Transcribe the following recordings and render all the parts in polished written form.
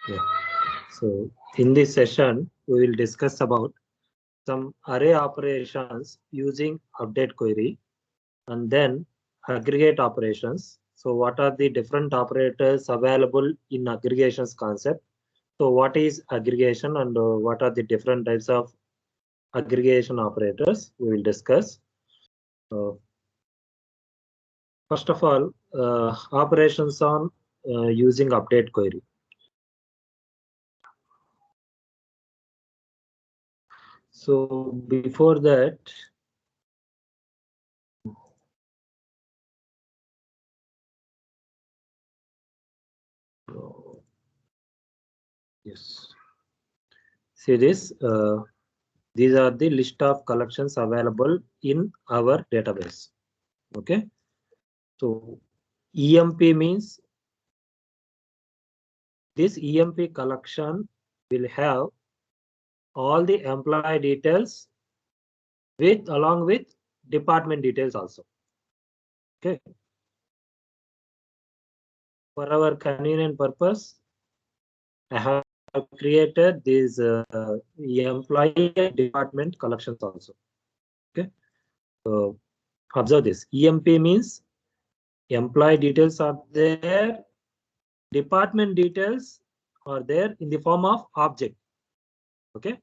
Yeah. So in this session, we will discuss about some array operations using update query, and then aggregate operations. So what are the different operators available in aggregations concept? So what is aggregation, and what are the different types of aggregation operators we will discuss. First of all, operations on using update query. So before that, yes, see this. These are the list of collections available in our database. Okay, so EMP means this EMP collection will have all the employee details along with department details also. Okay, for our convenient purpose, I have created these employee department collections also. Okay, so observe this. EMP means employee details are there, department details are there in the form of object. Okay,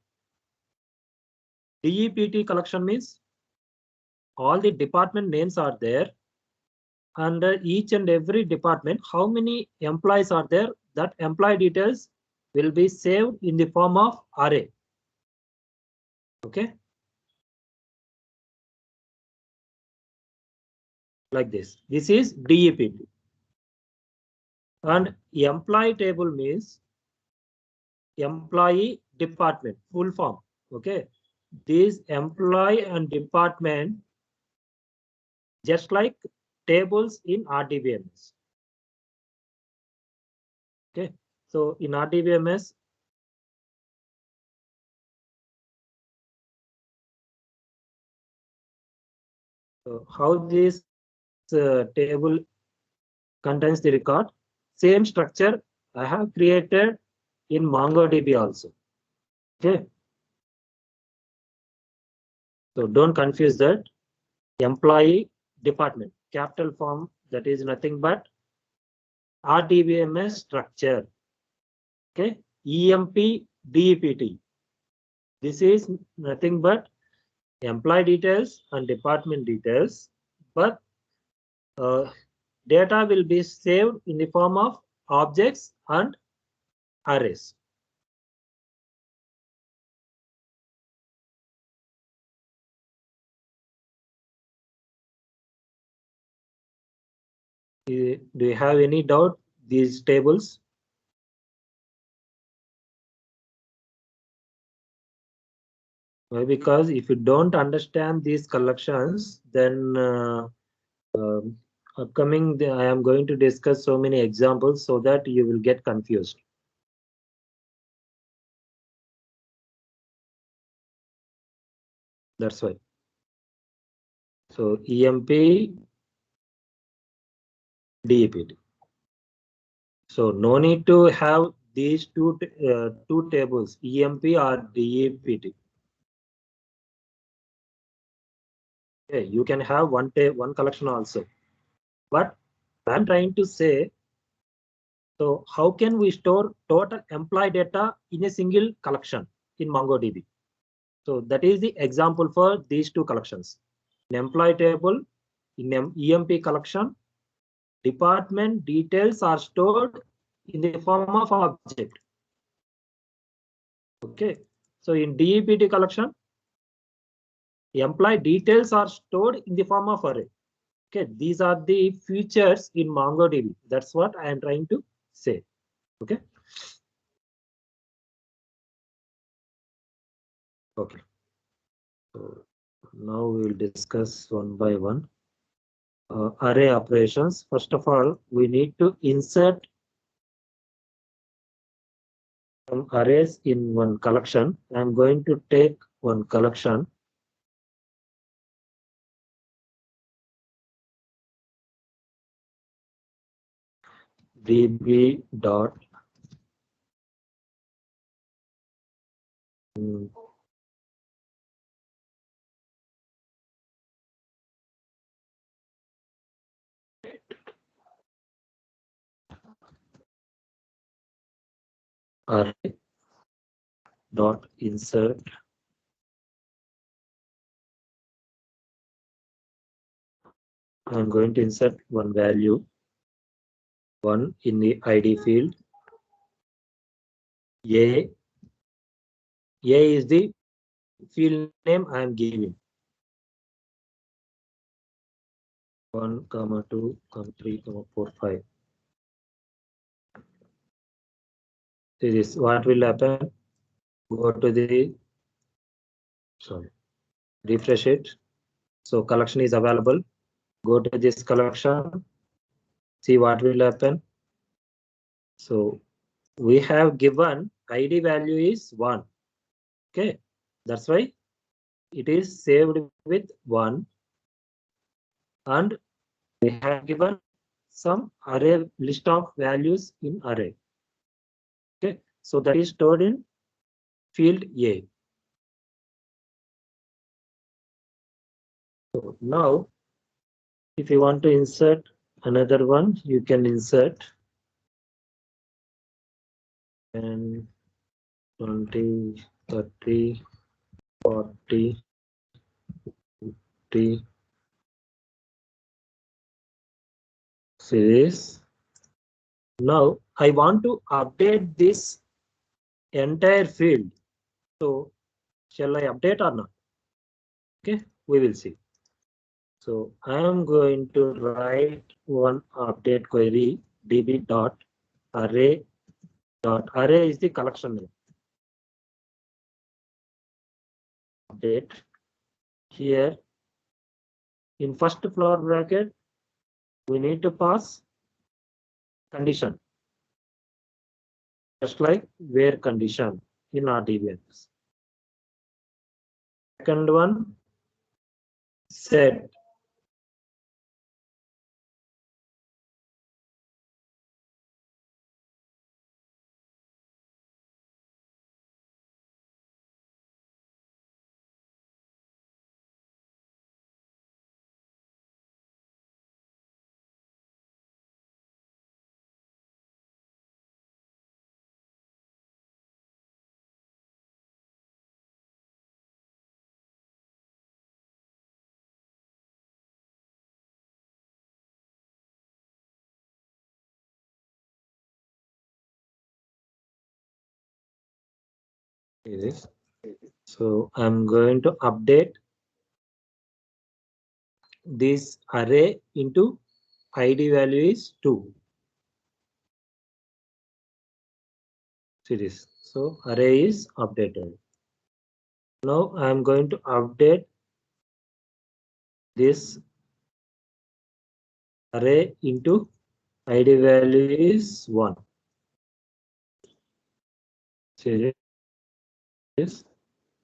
DEPT collection means all the department names are there, and each and every department, how many employees are there, that employee details will be saved in the form of array. Okay, like this. This is DEPT. And employee table means employee department, full form. Okay, these employee and department just like tables in RDBMS. Okay, so in RDBMS, so how this table contains the record, same structure I have created in MongoDB also. Okay, so don't confuse that. Employee department, capital form, that is nothing but RDBMS structure. Okay, EMP DEPT. This is nothing but employee details and department details, but data will be saved in the form of objects and arrays. Do you have any doubt these tables? Why? Because if you don't understand these collections, then upcoming I am going to discuss so many examples so that you will get confused. That's why. So EMP DEPT. So no need to have these two tables, EMP or DEPT. Okay, you can have one collection also. But I'm trying to say, so how can we store total employee data in a single collection in MongoDB? So that is the example for these two collections. In employee table, in EMP collection, department details are stored in the form of object. Okay, so in DEPT collection, employee details are stored in the form of array. Okay, these are the features in MongoDB. That's what I am trying to say. Okay. Okay. So now we will discuss one by one. Array operations. First of all, we need to insert some arrays in one collection. I'm going to take one collection. db dot array dot insert I'm going to insert one value 1 in the ID field. A is the field name I am giving. 1, 2, 3, 4, 5. This is what will happen. Go to the refresh it. So collection is available. Go to this collection. See what will happen. So we have given ID value is 1. Okay, that's why it is saved with 1, and we have given some array list of values in array. Okay, so that is stored in field A. So now, if you want to insert another one, you can insert 10, 20, 30, 40, 50. Series. Now I want to update this entire field. So shall I update or not? Okay, we will see. So I am going to write one update query db.array. Array is the collection name. Update here in first floor bracket, we need to pass condition, just like where condition in RDBMS. Second one, set. So I'm going to update this array into ID value is 2. See this. So array is updated. Now I'm going to update this array into ID value is 1. See this.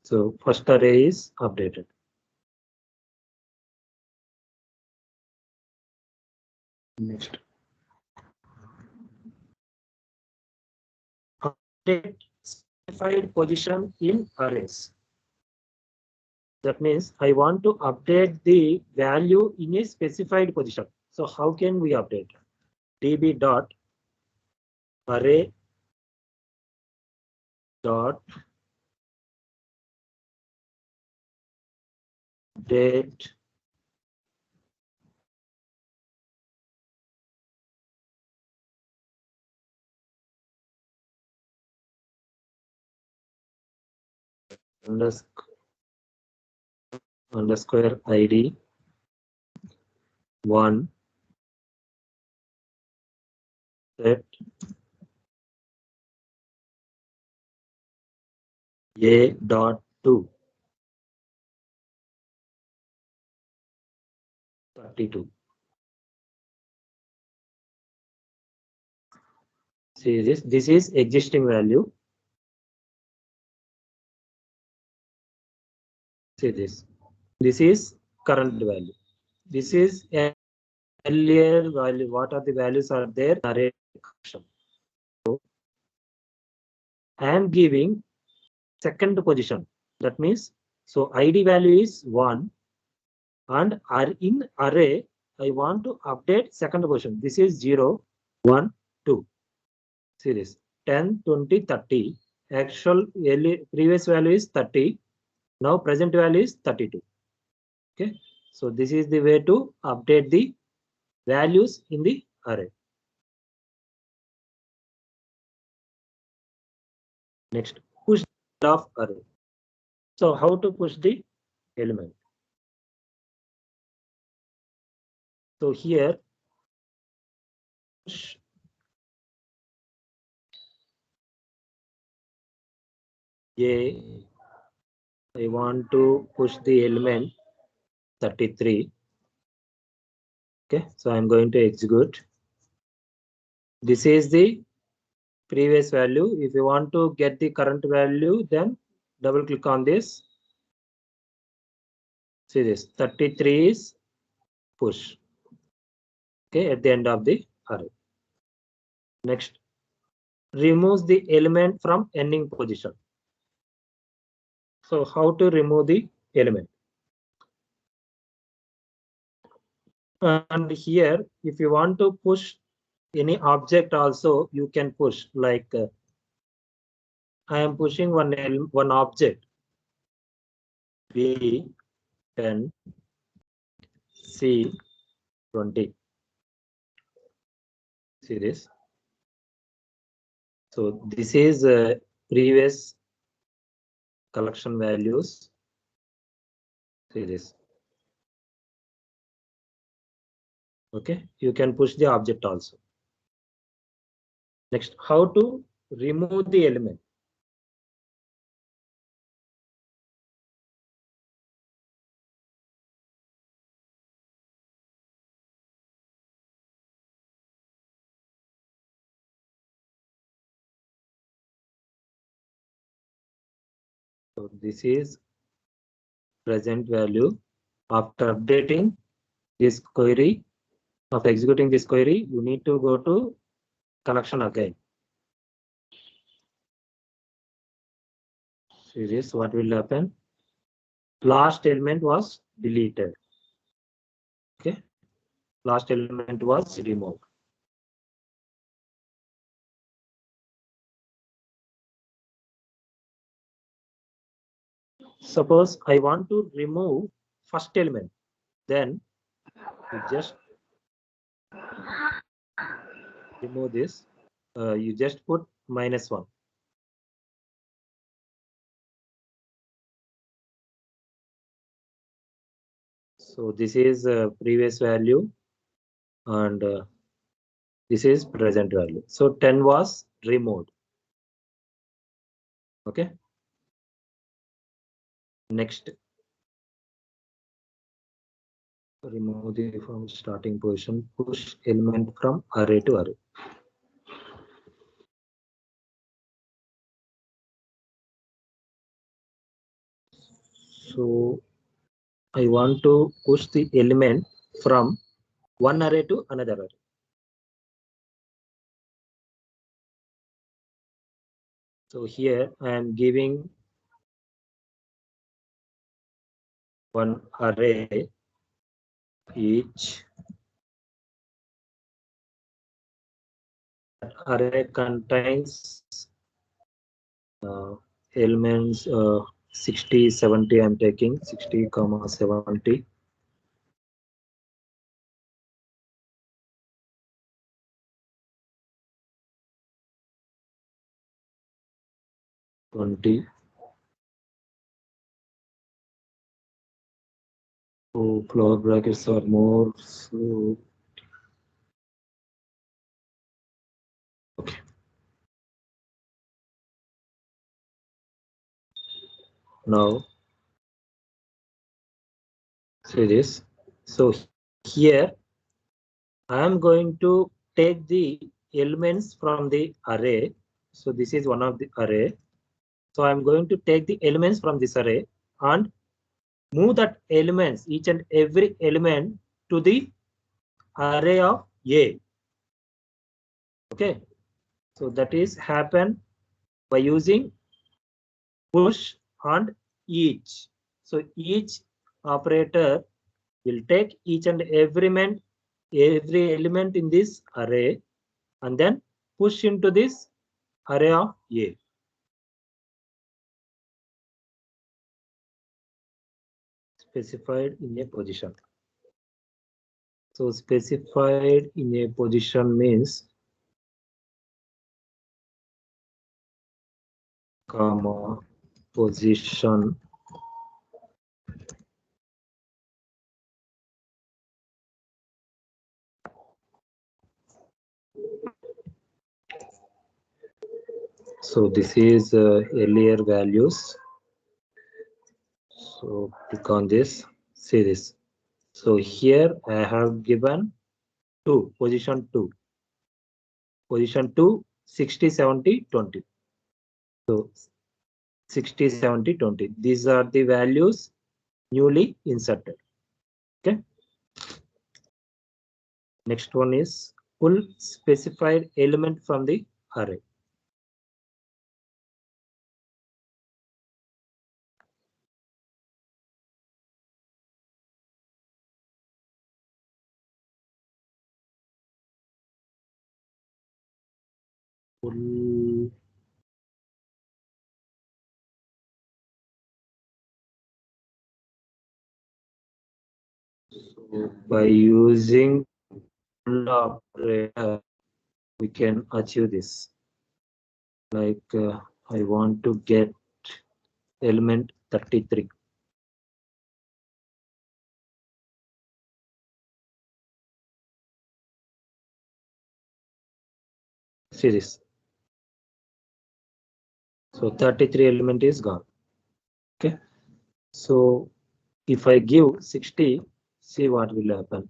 So first array is updated. Next. Update specified position in arrays. That means I want to update the value in a specified position. So how can we update? db dot array dot date underscore ID 1 set a dot 2 32. See this. This is existing value. See this. This is current value. This is earlier value. What are the values are there? Array. So I am giving second position. That means so ID value is 1, and in array I want to update second position. This is 0, 1, 2. See this 10, 20, 30. Actual previous value is 30. Now present value is 32. Okay. So this is the way to update the values in the array. Next, push of array. So how to push the element? So here push A. I want to push the element 33. Okay, so I'm going to execute. This is the previous value. If you want to get the current value, then double click on this. See this 33 is push. Okay, at the end of the array. Next, removes the element from ending position. So how to remove the element? And here, if you want to push any object also, you can push, like I am pushing one object B 10 C 20. See this. So this is previous collection values. See this. Okay, you can push the object also. Next, how to remove the element? So this is present value. After updating this query, after executing this query, you need to go to collection again. See this, what will happen? Last element was deleted. Okay, last element was removed. Suppose I want to remove first element, then you just remove this. You just put -1. So this is previous value, and this is present value. So 10 was removed. Okay. Next, remove the from starting position, push element from array to array. So I want to push the element from one array to another array. So here I am giving one array each. That array contains elements 60, 70. I'm taking 60, 70. So floor brackets are more. So okay. Now see this. So here I am going to take the elements from the array. So this is one of the array. So I'm going to take the elements from this array and move that elements, each and every element, to the array of A. Okay. So that is happen by using push and each. So each operator will take each and every element every element in this array and then push into this array of A. Specified in a position. So specified in a position means comma position so this is earlier values. So click on this, see this. So here I have given 2, position 2, position 2, 60, 70, 20. So 60, 70, 20. These are the values newly inserted. Okay. Next one is pull specified element from the array. Pull so by using pull operator, we can achieve this. Like I want to get element 33. See this. So 33 element is gone. Okay. So if I give 60, see what will happen.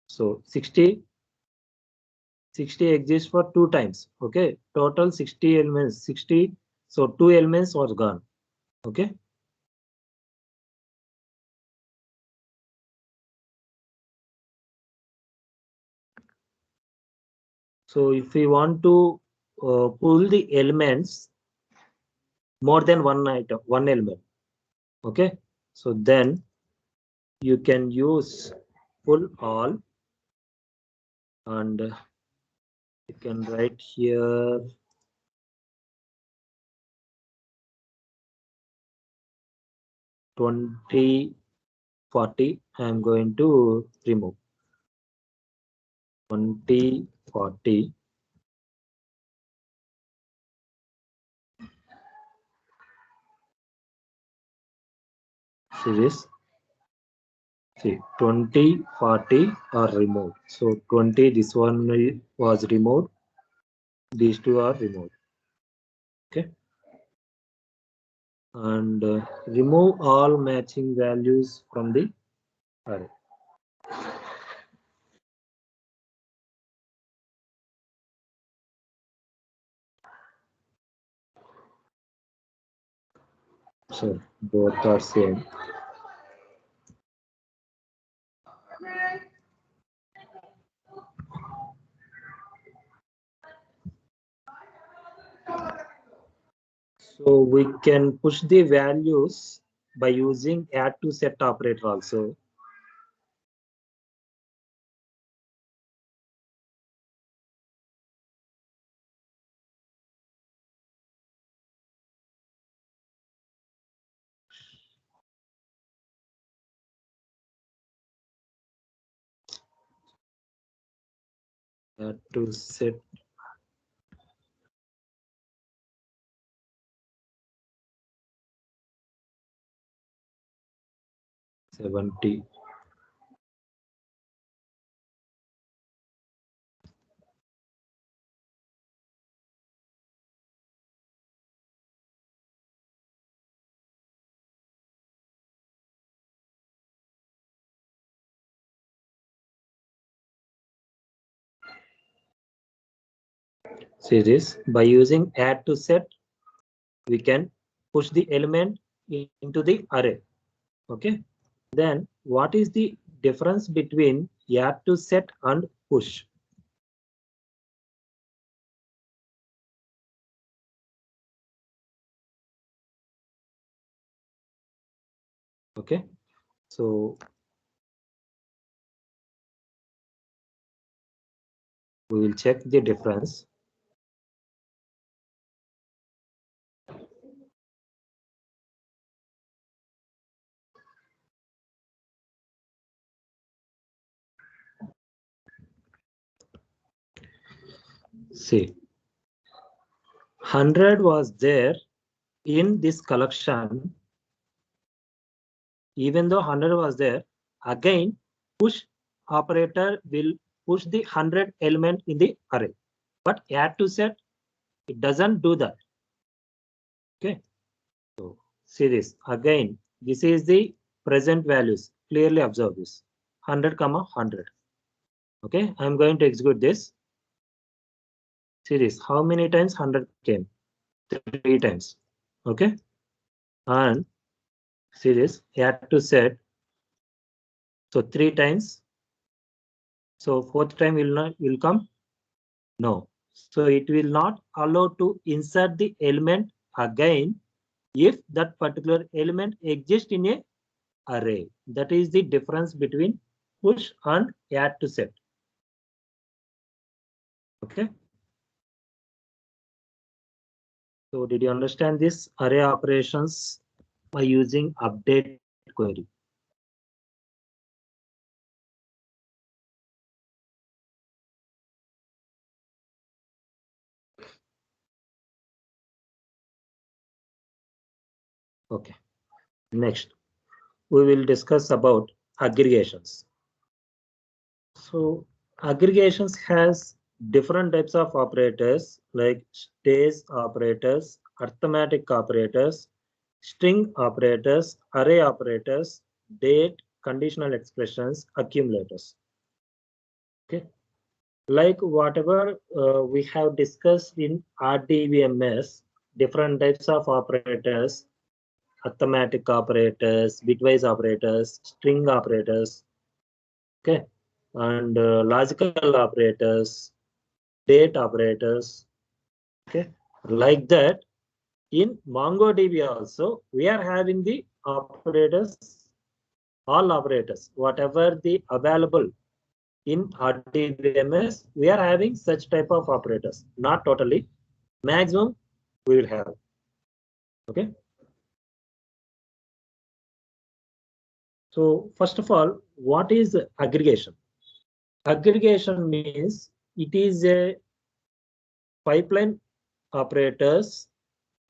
So 60 exists for 2 times. Okay. Total 60 elements. 60. So 2 elements was gone. Okay. So if we want to pull the elements more than one item, one element. Okay. So then you can use pullAll and you can write here 20, 40. I am going to remove 20, 40. See this. See 20, 40 are removed. So 20, this one was removed. These two are removed. Okay. And remove all matching values from the array. So both are same. So we can push the values by using addToSet operator also. addToSet 70. See this, by using addToSet, we can push the element into the array. Okay. Then what is the difference between addToSet and push? Okay. So We will check the difference. See, 100 was there in this collection. Even though 100 was there, again push operator will push the 100 element in the array. But addToSet, it doesn't do that. Okay. So see this again. This is the present values. Clearly observe this 100, 100. Okay. I'm going to execute this. See this. How many times 100 came? 3 times. Okay. And see this. addToSet. So 3 times. So 4th time will come? No. So it will not allow to insert the element again if that particular element exists in a array. That is the difference between push and addToSet. Okay. So did you understand this array operations by using update query? Okay. Next, we will discuss about aggregations. So aggregations has different types of operators like stage operators, arithmetic operators, string operators, array operators, date, conditional expressions, accumulators. Okay. Like whatever we have discussed in RDBMS, different types of operators, arithmetic operators, bitwise operators, string operators, okay, and logical operators, date operators, okay, like that. In MongoDB also, we are having the operators, all operators, whatever the available in RDBMS, we are having such type of operators, not totally, maximum we will have. Okay. So first of all, what is aggregation? Aggregation means it is a pipeline operators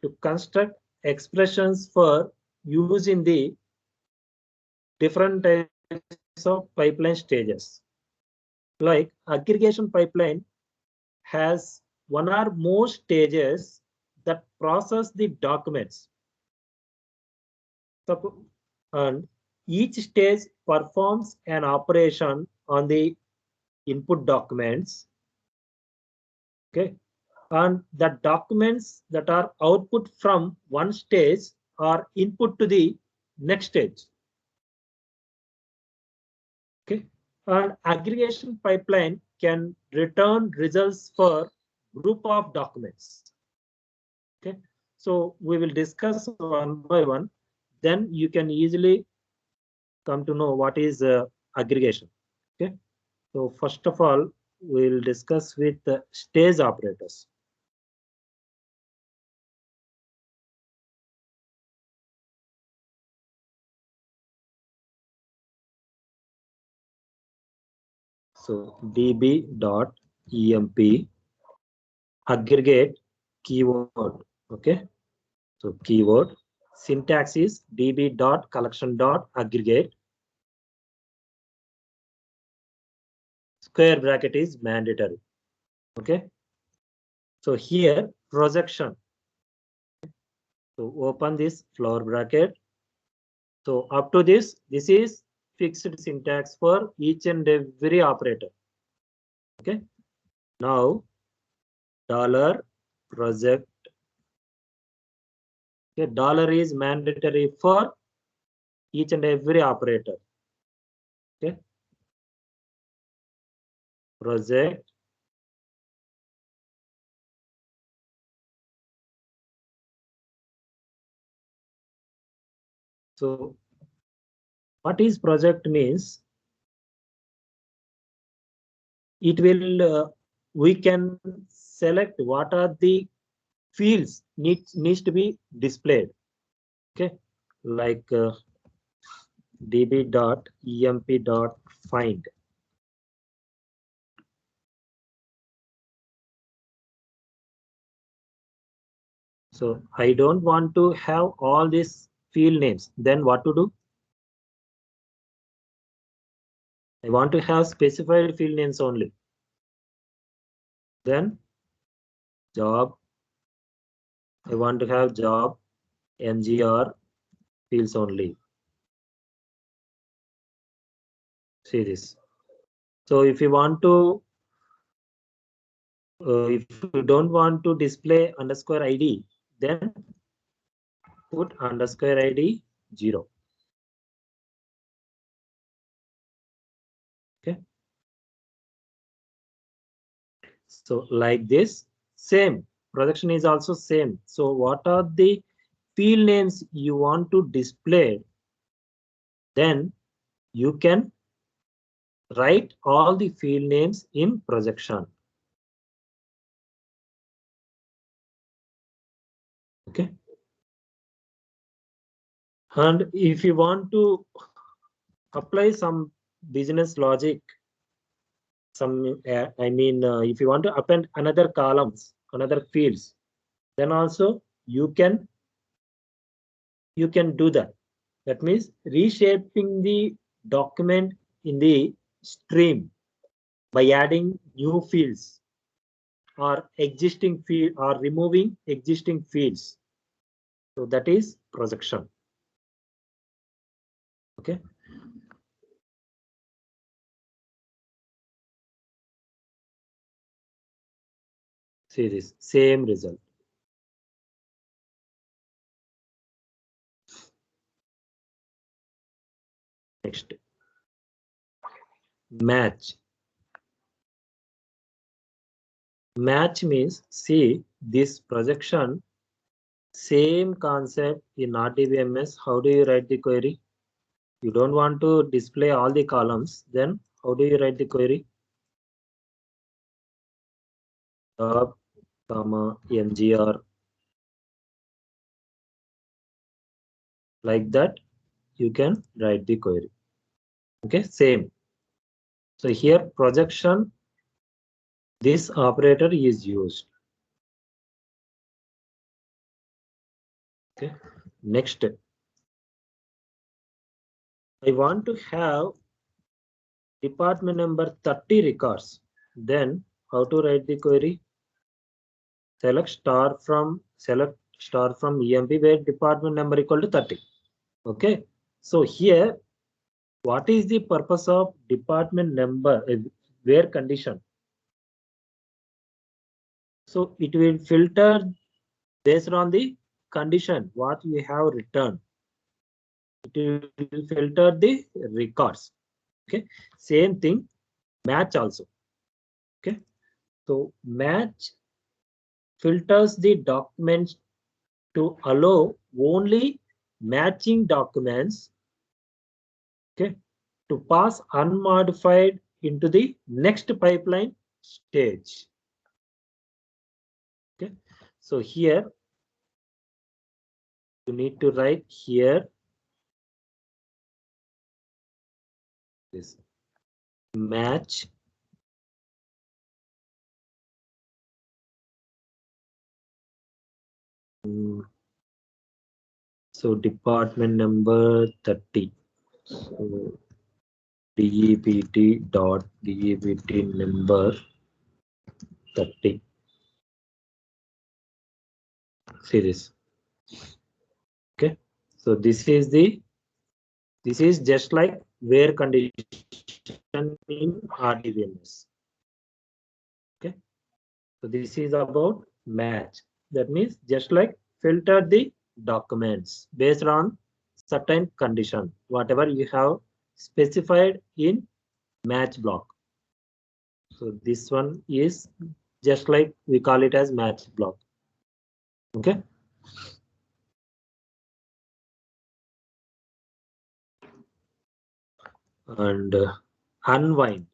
to construct expressions for use in the different types of pipeline stages. Like aggregation pipeline has one or more stages that process the documents. And each stage performs an operation on the input documents. Okay. And the documents that are output from one stage are input to the next stage. Okay. And aggregation pipeline can return results for group of documents. Okay. So we will discuss one by one. Then you can easily come to know what is aggregation. Okay. So first of all, we'll discuss with stage operators. So db.emp aggregate keyword. Okay. So keyword syntax is db.collection.aggregate. Square bracket is mandatory. Okay. So here projection. So open this floor bracket. So up to this is fixed syntax for each and every operator. Okay. Now dollar project. Okay, dollar is mandatory for each and every operator. Okay. Project. So what is project means? It will we can select what are the fields needs to be displayed. Okay, like db.emp.find. So I don't want to have all these field names. Then what to do? I want to have specified field names only. Then job. I want to have job mgr fields only. See this. So if you want to, if you don't want to display underscore id, then put underscore id 0. Okay. So like this, same projection is also same. So what are the field names you want to display? Then you can write all the field names in projection. Okay. And if you want to apply some business logic, if you want to append another columns, another fields, then also you can do that. That means reshaping the document in the stream by adding new fields or existing field or removing existing fields. So that is projection. Okay. See this same result. Next, match. Match means, see this projection, same concept in RDBMS. How do you write the query? You don't want to display all the columns, then how do you write the query? Job, comma, mgr. Like that, you can write the query. Okay, same. So here projection, this operator is used. Okay, next, I want to have department number 30 records. Then how to write the query? Select star from EMP where department number equal to 30. Okay, so here what is the purpose of department number where condition? So it will filter based on the condition what we have returned. It will filter the records. Okay, same thing match also. Okay, so match filters the documents to allow only matching documents, okay, to pass unmodified into the next pipeline stage. Okay, so here you need to write here this match so department number 30. So dept number 30. See this. Okay, so this is just like where condition in RDBMS. Okay, so this is about match. That means just like filter the documents based on certain condition, whatever you have specified in match block. So this one is just like we call it as match block. Okay. And unwind.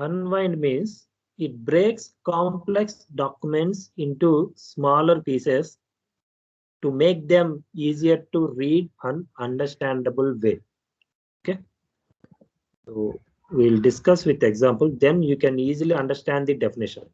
Unwind means it breaks complex documents into smaller pieces to make them easier to read and understandable way. Okay. So we'll discuss with example, then you can easily understand the definition.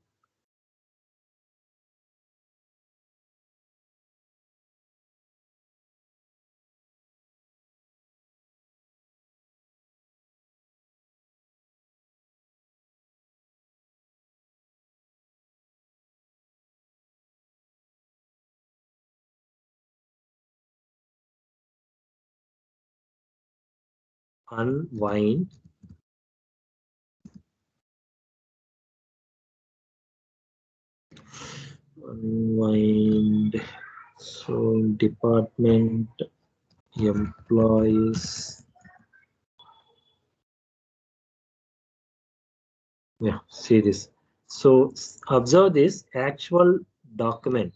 Unwind. Unwind. So department employees. Yeah, see this. So observe this actual document,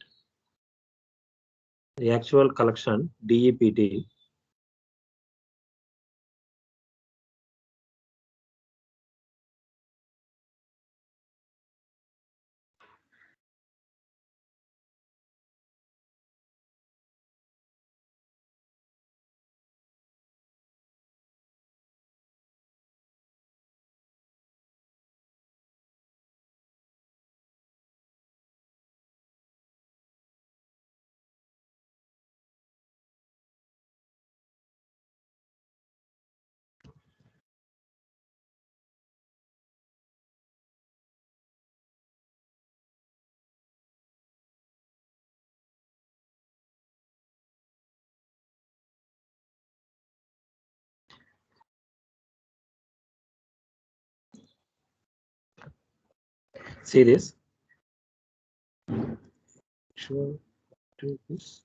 the actual collection, DEPT. See this. Sure. Do this.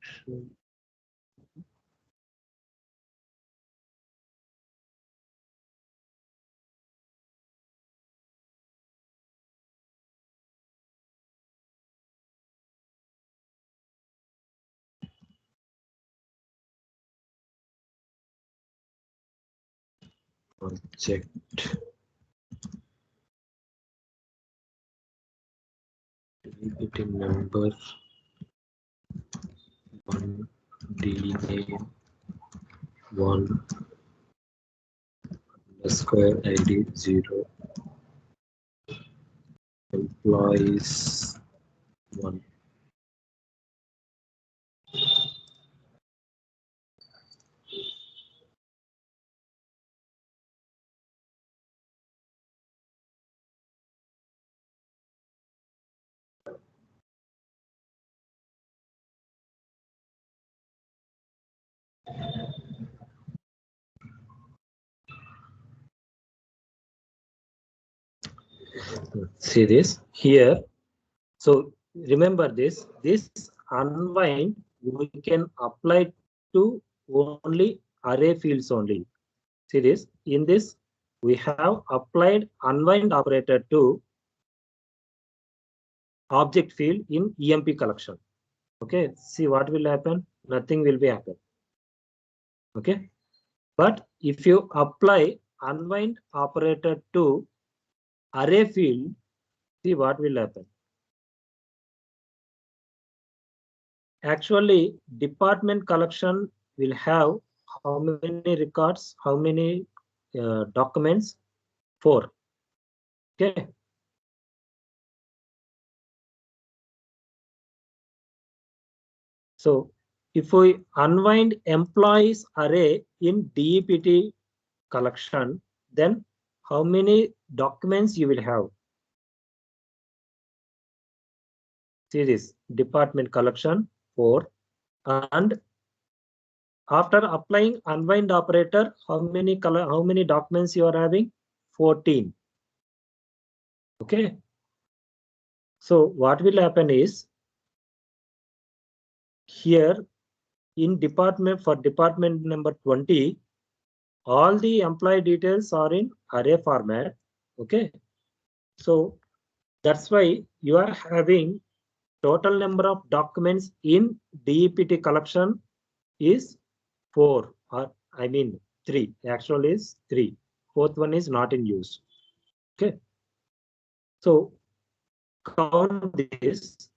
Sure. Object. DEPT number 1, D name 1, underscore ID 0, employees 1. See this here. So remember this unwind we can apply to only array fields only. See this, in this we have applied unwind operator to object field in EMP collection. Okay, see what will happen? Nothing will be happen. Okay, but if you apply unwind operator to array field, see what will happen. Actually, department collection will have how many records, how many documents? 4. Okay. So if we unwind employees array in DEPT collection, then how many documents you will have? See this, department collection 4, and after applying unwind operator, how many documents you are having? 14. Okay. So what will happen is here in department, for department number 20, all the employee details are in array format. Okay. So that's why you are having total number of documents in DEPT collection is 4, or I mean 3. Actual is 3. Fourth one is not in use. Okay. So count this.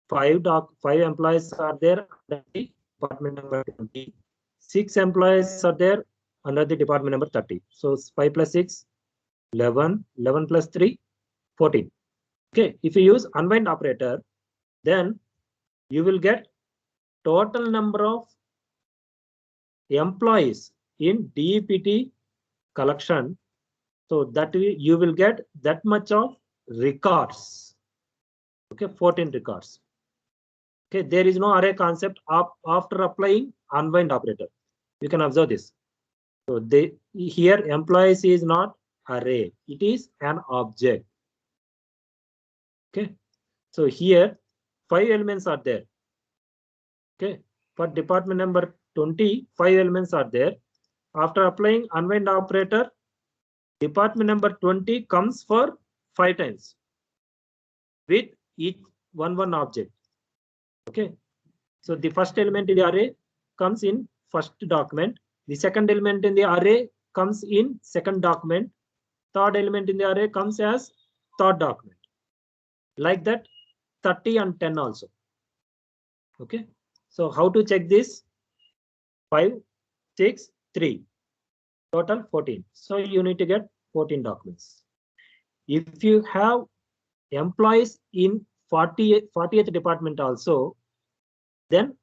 5 employees are there under the department number 20. 6 employees are there under the department number 30. So 5 plus 6, 11. 11 plus 3, 14. Okay. If you use unwind operator, then you will get total number of employees in DEPT collection. So that you will get that much of records. Okay, 14 records. Okay, there is no array concept after applying unwind operator. You can observe this. So here employees is not array, it is an object. Okay, so here 5 elements are there. Okay, for department number 20, 5 elements are there. After applying unwind operator, department number 20 comes for 5 times with each one object. Okay, so the first element in the array comes in first document. The second element in the array comes in second document. Third element in the array comes as third document. Like that, 30 and 10 also. Okay, so how to check this? 5, 6, 3. Total 14. So you need to get 14 documents. If you have employees in 40th department also, then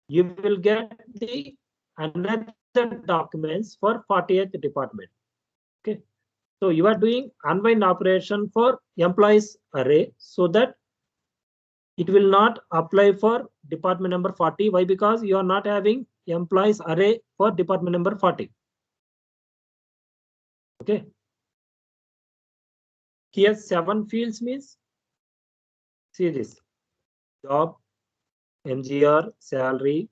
you will get the another documents for 40th department. Okay, so you are doing unwind operation for employees array so that it will not apply for department number 40. Why? Because you are not having employees array for department number 40. Okay, here 7 fields means, see this: job, MGR, salary,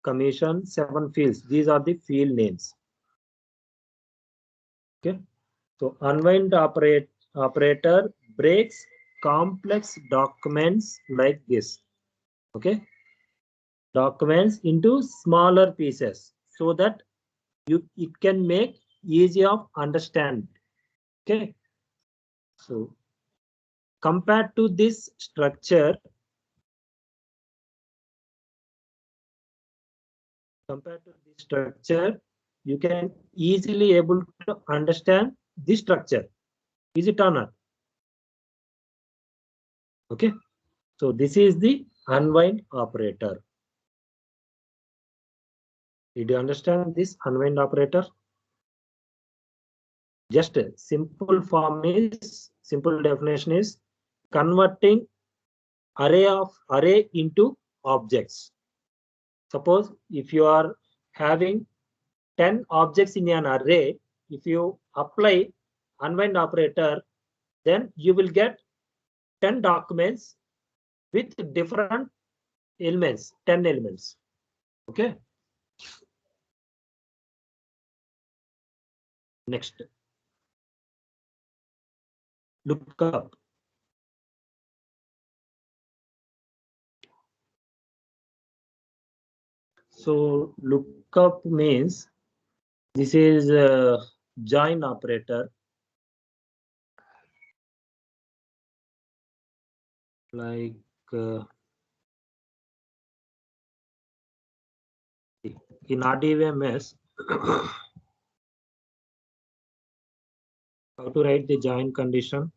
commission, 7 fields. These are the field names. Okay, so unwind operator breaks complex documents like this. Okay, documents into smaller pieces so that it can make easy of understand. Okay, so compared to this structure, you can easily able to understand this structure. Is it or not? Okay, so this is the unwind operator. Did you understand this unwind operator? Just a simple definition is converting array into objects. Suppose if you are having 10 objects in an array, if you apply unwind operator, then you will get 10 documents with different elements, 10 elements. Okay. Next, lookup. So lookup means this is a join operator. Like in RDBMS, how to write the join condition?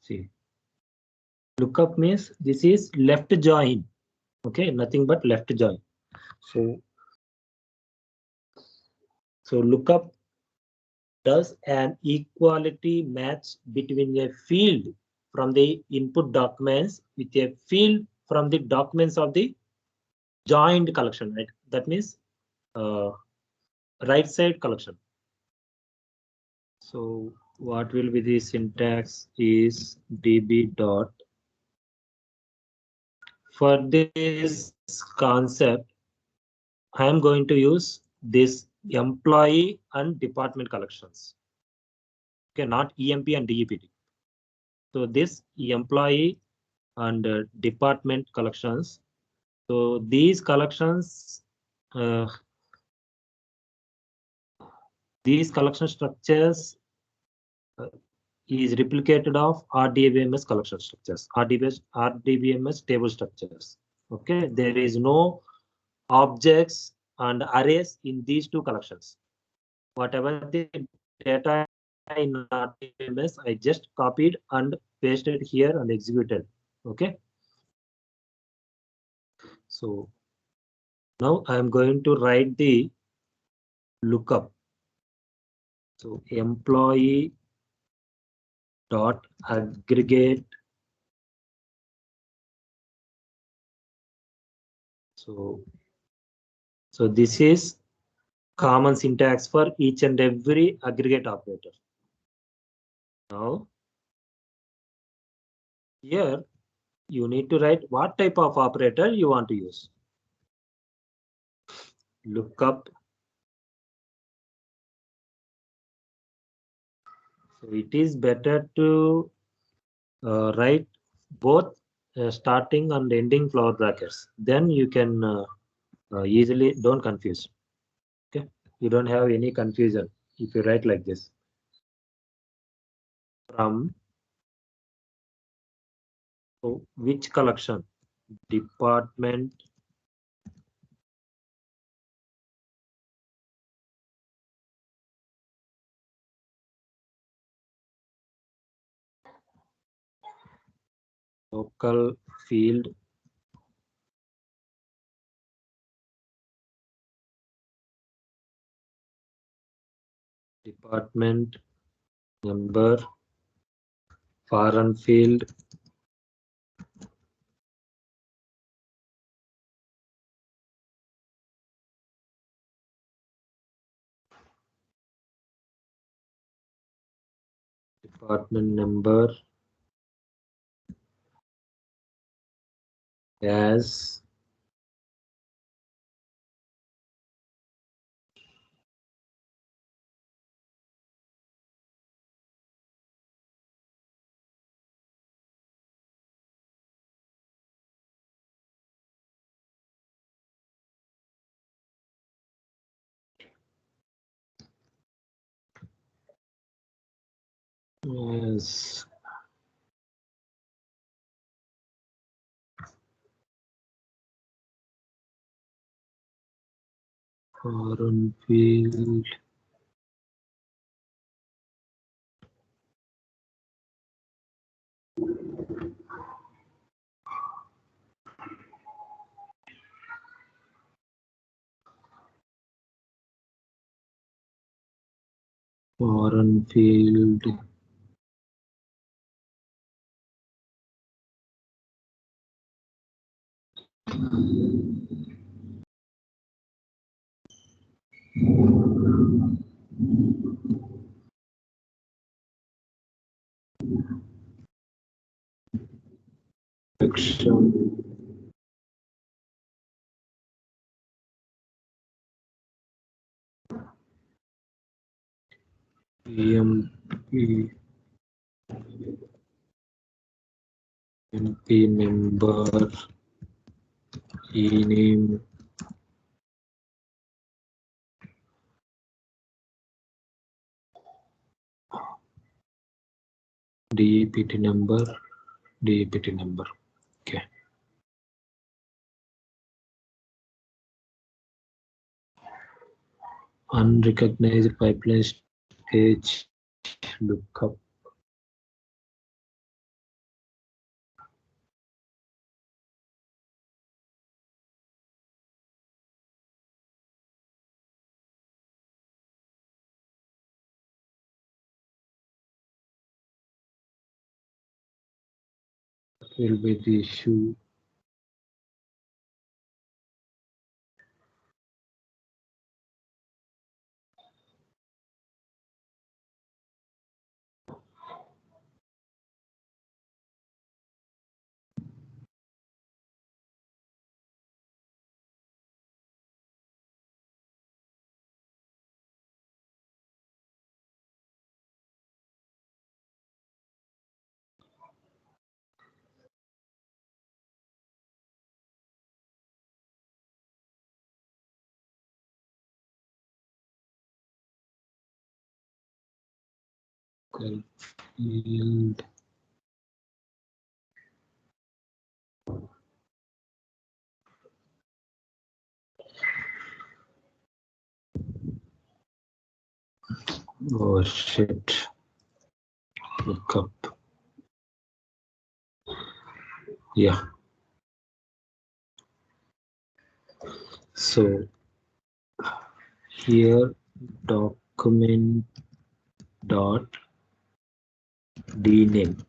See, lookup means this is left join. Okay, nothing but left join. So lookup does an equality match between a field from the input documents with a field from the documents of the joined collection, right? That means right side collection. So what will be the syntax is db dot. For this concept, I am going to use this employee and department collections. Okay, not EMP and DEPT. So this employee and department collections. So these collections, these collection structures is replicated of RDBMS collection structures, RDBMS table structures. Okay, there is no objects and arrays in these two collections. Whatever the data in RDBMS, I just copied and pasted here and executed. Okay. So now I am going to write the lookup. So employee dot aggregate. So this is common syntax for each and every aggregate operator. Now here you need to write what type of operator you want to use. Lookup. So it is better to write both starting and ending flower brackets. Then you can easily don't confuse. Okay, you don't have any confusion if you write like this. From so which collection? Department local field department number foreign field department number as as foreign field foreign field section EMP MP member ename DEPT number okay. Unrecognized pipeline stage lookup will be the issue. Field. Oh shit. Lookup. Yeah. So here document dot dname.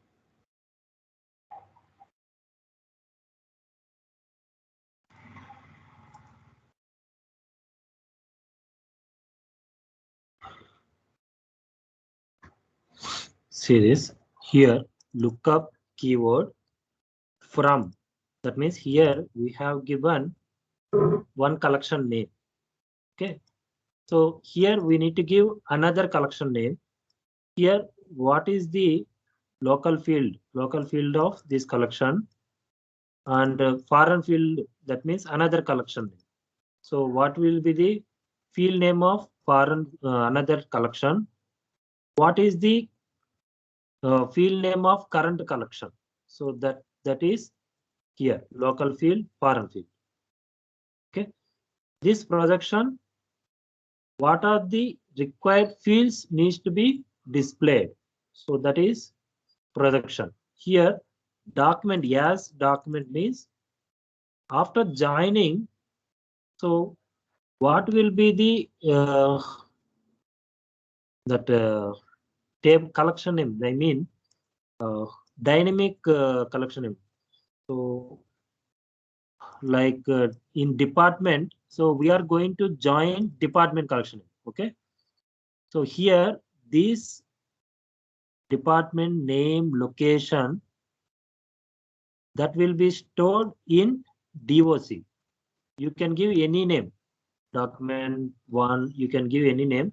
See this here, lookup keyword from. That means here we have given one collection name. Okay. So here we need to give another collection name. Here, what is the local field of this collection, and foreign field, that means another collection name. So what will be the field name of foreign another collection? What is the field name of current collection? So that is here, local field, foreign field. Okay. This projection, what are the required fields needs to be displayed? So that is projection. Here, document, yes, document means after joining. So what will be the table collection name? I mean dynamic collection name. So like in department, so we are going to join department collection name. Okay. So here this department name location that will be stored in DOC. You can give any name, document one, you can give any name.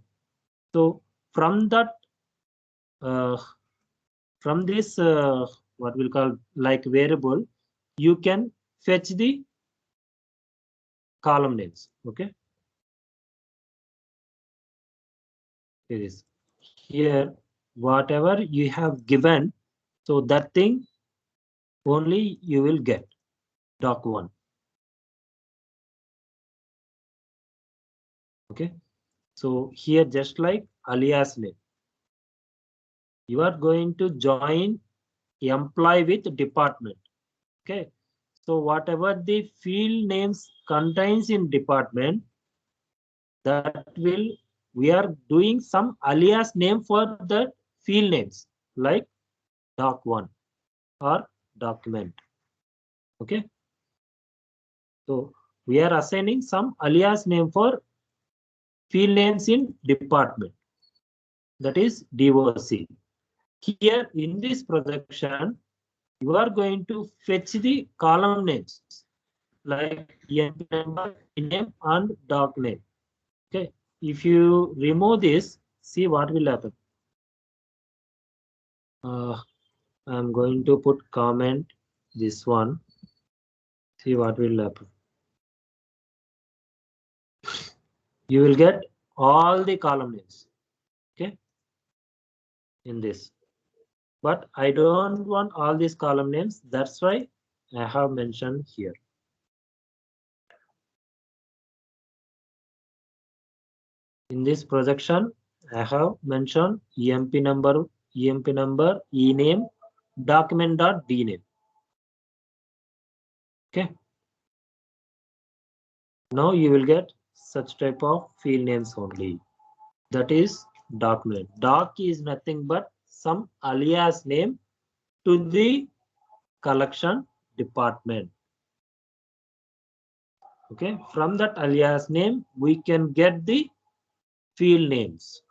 So from that, from this, what we'll call like variable, you can fetch the column names. Okay. It is here, whatever you have given, so that thing only you will get doc1. Okay. So here, just like alias name, you are going to join employee with department. Okay. So whatever the field names contains in department, that will, we are doing some alias name for the field names like doc1 or document. Okay. So we are assigning some alias name for field names in department, that is DOC. Here in this projection, you are going to fetch the column names like emp number, name, and doc name. Okay. If you remove this, see what will happen. I'm going to put comment this one. See what will happen. You will get all the column names. Okay. In this. But I don't want all these column names. That's why I have mentioned here. In this projection, I have mentioned emp number, ename, document.dname. Okay. Now you will get such type of field names only. That is document. Doc is nothing but some alias name to the collection department. Okay, from that alias name, we can get the field names.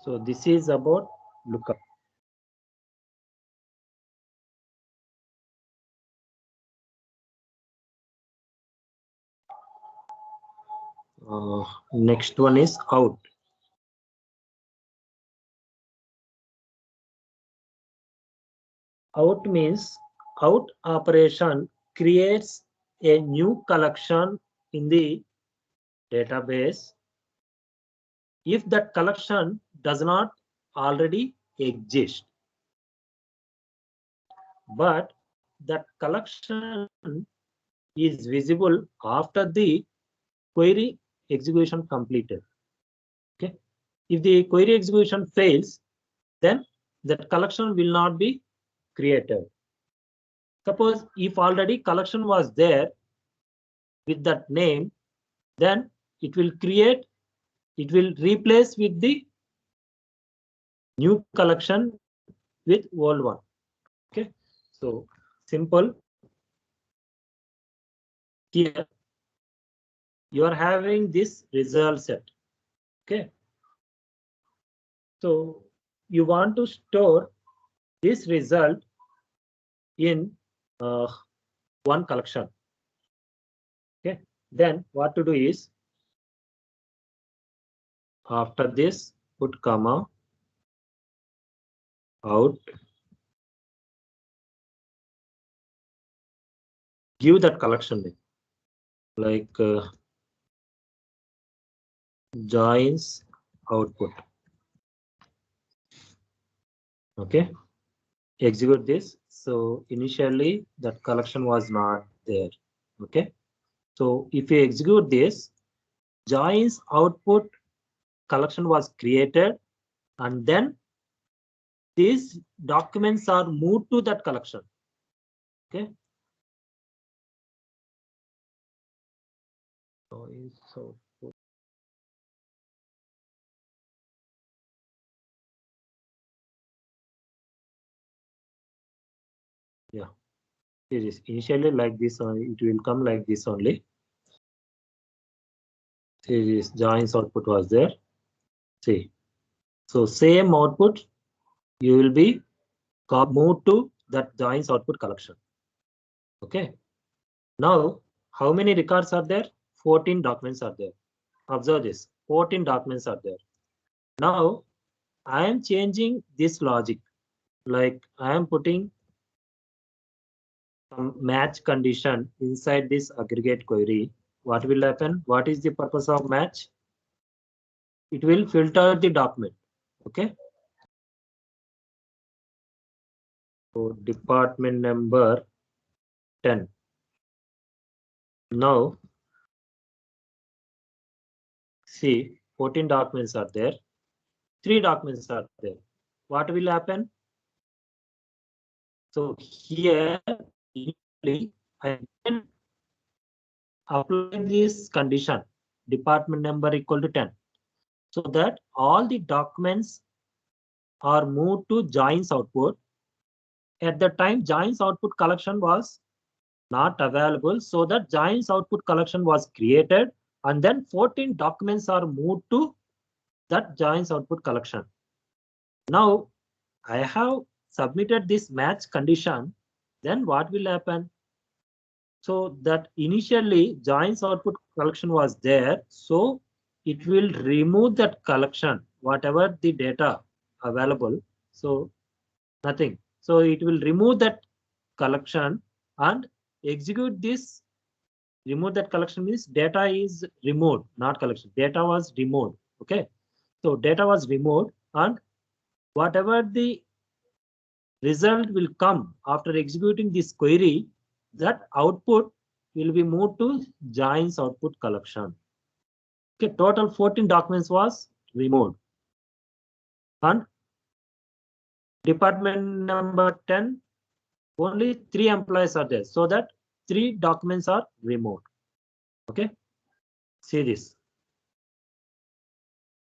So this is about lookup. Next one is out. Out means out operation creates a new collection in the database if that collection does not already exist. But that collection is visible after the query execution completed. Okay. If the query execution fails, then that collection will not be created. Suppose if already collection was there with that name, then it will replace with the new collection with old one. Okay, so simple. Here you are having this result set. Okay, so you want to store this result in one collection. Okay, then what to do is after this put comma out, give that collection name like joins output. Okay, execute this. So initially that collection was not there. Okay, so if you execute this, joins output collection was created, and then these documents are moved to that collection. Okay, joins output. Yeah, it is initially like this. It will come like this only. Series joins output was there. See, so same output you will be moved to that joins output collection. Okay, now how many records are there? 14 documents are there. Observe this, 14 documents are there. Now I am changing this logic, like I am putting some match condition inside this aggregate query. What will happen? What is the purpose of match? It will filter the document. Okay, so department number 10. Now see, 14 documents are there, 3 documents are there. What will happen? So here I can apply this condition, department number equal to 10, so that all the documents are moved to joins output. At the time joins output collection was not available, so that joins output collection was created, and then 14 documents are moved to that joins output collection. Now I have submitted this match condition, then what will happen? So that initially joins output collection was there, so it will remove that collection, whatever the data available, so nothing. So it will remove that collection and execute this. Remove that collection means data is removed, not collection. Data was removed. Okay, so data was removed, and whatever the result will come after executing this query, that output will be moved to joins output collection. Okay, total 14 documents was removed, and department number 10, only 3 employees are there, so that 3 documents are removed. Okay, see this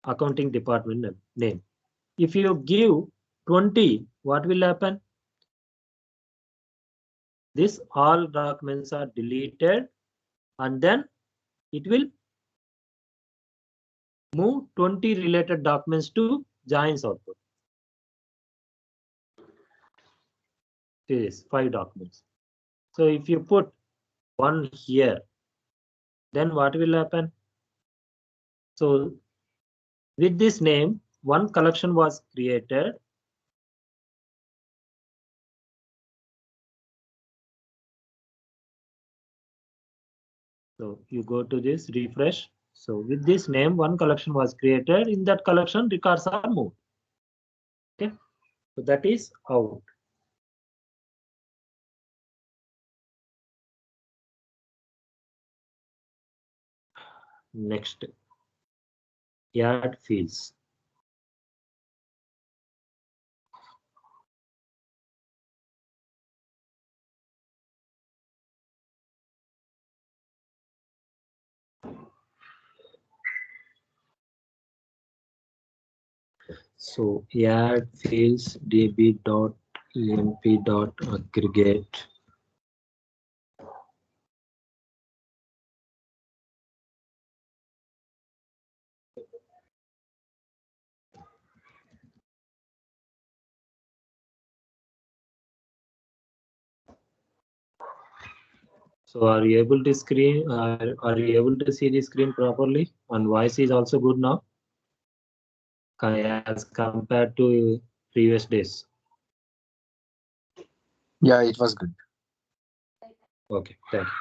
accounting department name. If you give 20, what will happen? this all documents are deleted, and then it will move 20 related documents to joins output. This 5 documents. So if you put one here, then what will happen? So with this name, one collection was created. So you go to this refresh. So with this name, one collection was created. In that collection, records are moved. Okay, so that is out. Next, addFields. So addFields db.emp.aggregate. So are you able to screen? Are you able to see the screen properly? And voice is also good now, as compared to previous days. Yeah, it was good. Okay, thank you.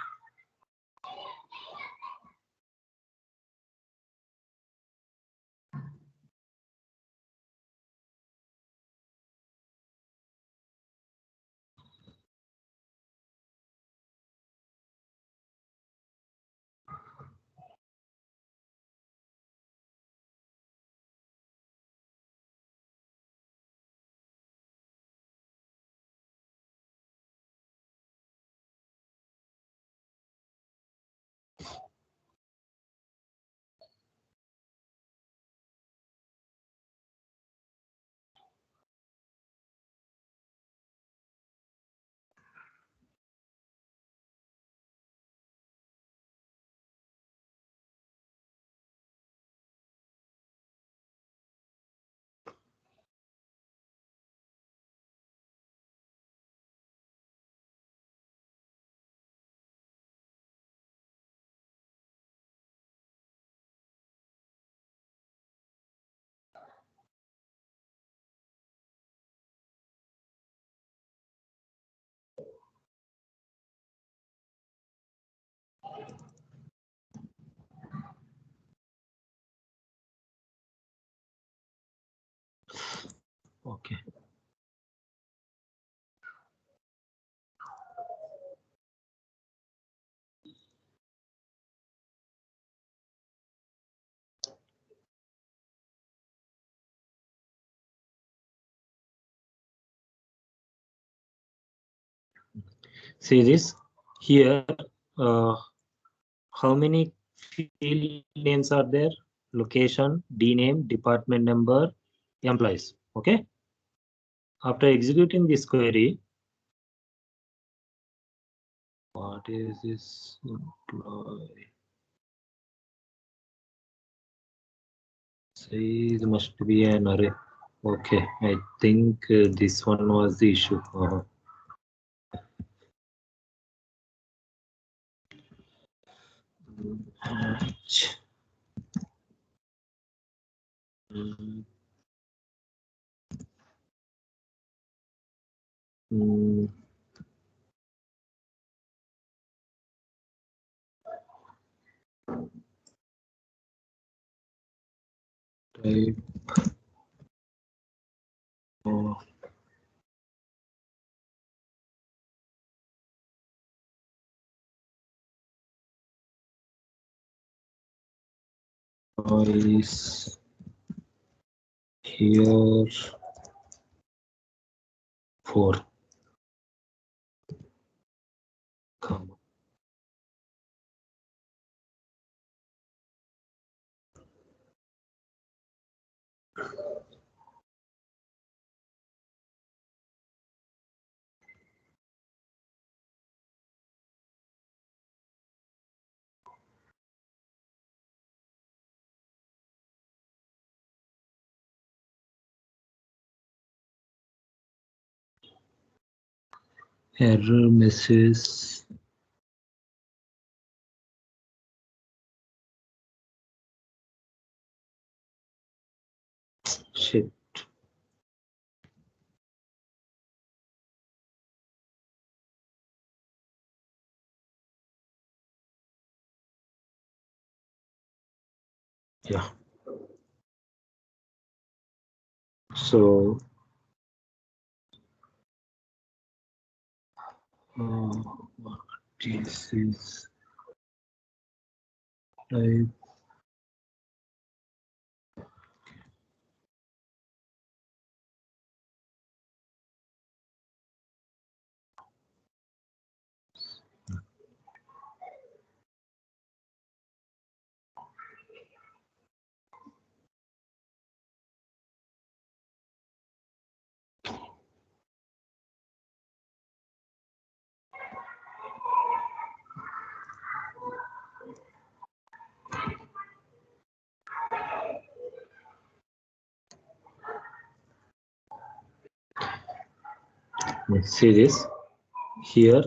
Okay. See this here. How many field names are there? Location, DNAME, department number, employees. Okay. After executing this query, what is this employee? Say it must be an array. Okay, I think this one was the issue. Type is here 4, comma. error message. Shit. Yeah. So this is type. Let's see this here.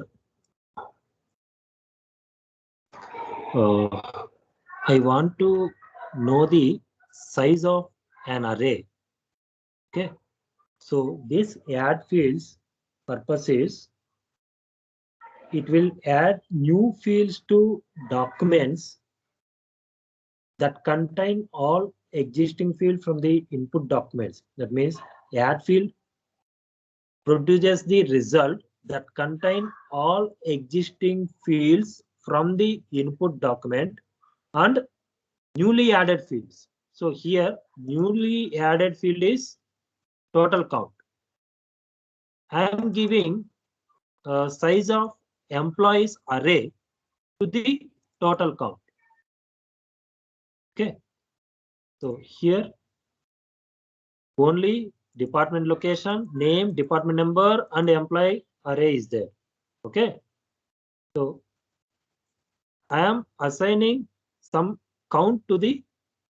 I want to know the size of an array. Okay, so this add fields purpose is it will add new fields to documents that contain all existing fields from the input documents. That means add field produces the result that contain all existing fields from the input document and newly added fields. So here newly added field is total count. I am giving size of employees array to the total count. Okay, so here only department location, name, department number, and employee array is there. Okay, so I am assigning some count to the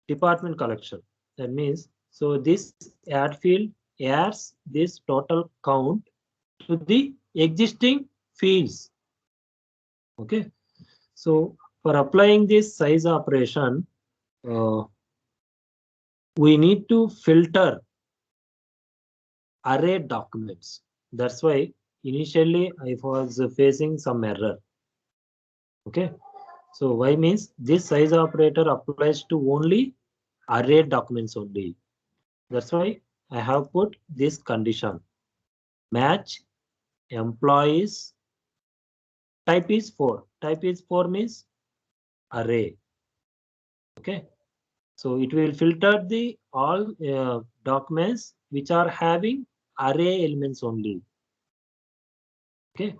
department collection. That means, so this add field adds this total count to the existing fields. Okay, so for applying this size operation, we need to filter array documents. That's why initially I was facing some error. Okay, so why means this size operator applies to only array documents only. That's why I have put this condition. Match employees type is 4. Type is 4 means array. Okay, so it will filter the all documents which are having array elements only. Okay,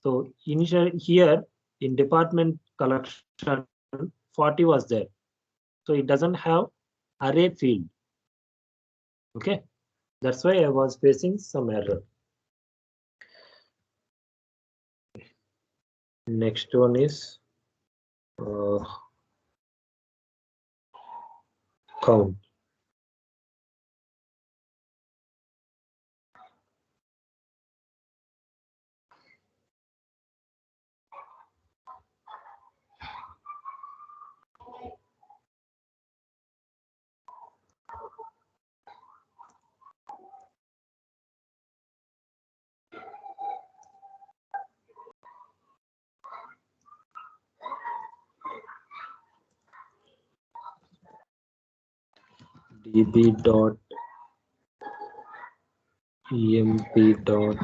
so initial here in department collection 40 was there, so it doesn't have array field. Okay, that's why I was facing some error. Next one is count. db dot emp dot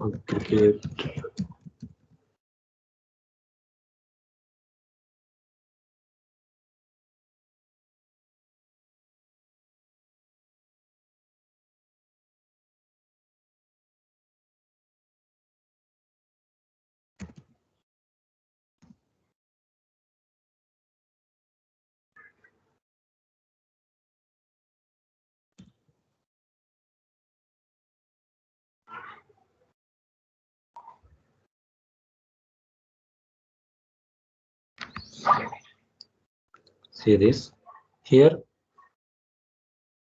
aggregate see this here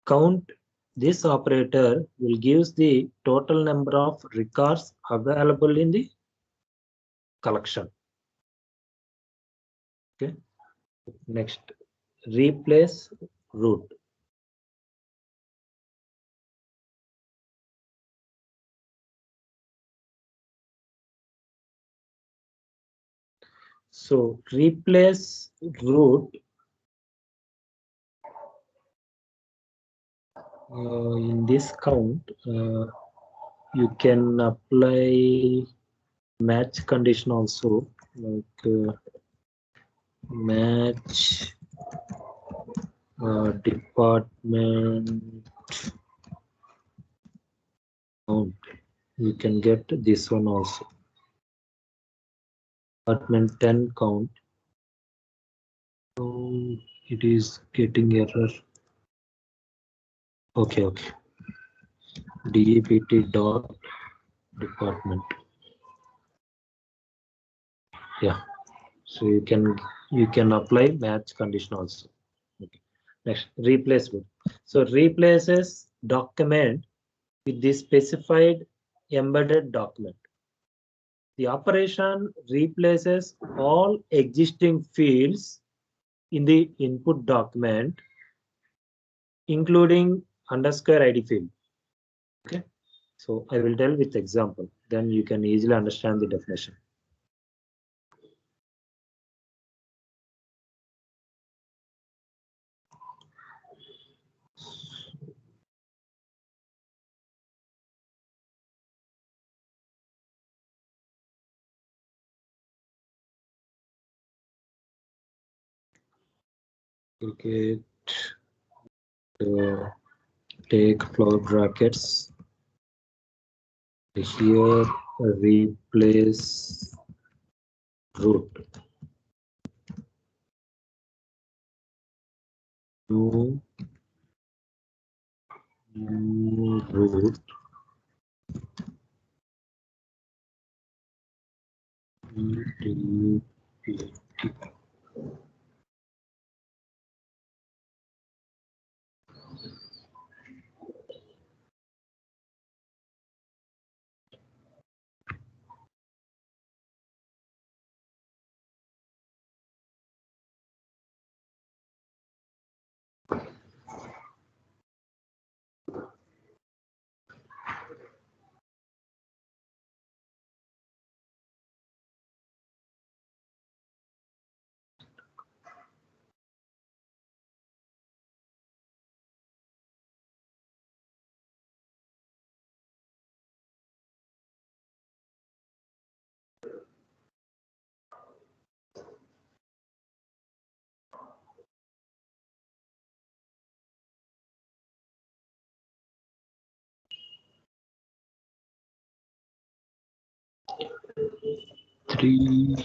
count this operator will give the total number of records available in the collection. Okay. Next, replace root. So replace root in this count, you can apply match condition also, like match department count. You can get this one also. Department 10 count. So it is getting error. Okay. DEPT dot department. Yeah. So you can apply match condition also. Okay. Next, replace root. So replaces document with the specified embedded document. The operation replaces all existing fields in the input document, including underscore ID field. Okay. So I will tell with example, then you can easily understand the definition. Okay. Take flower brackets. Here replace root. New root. Three.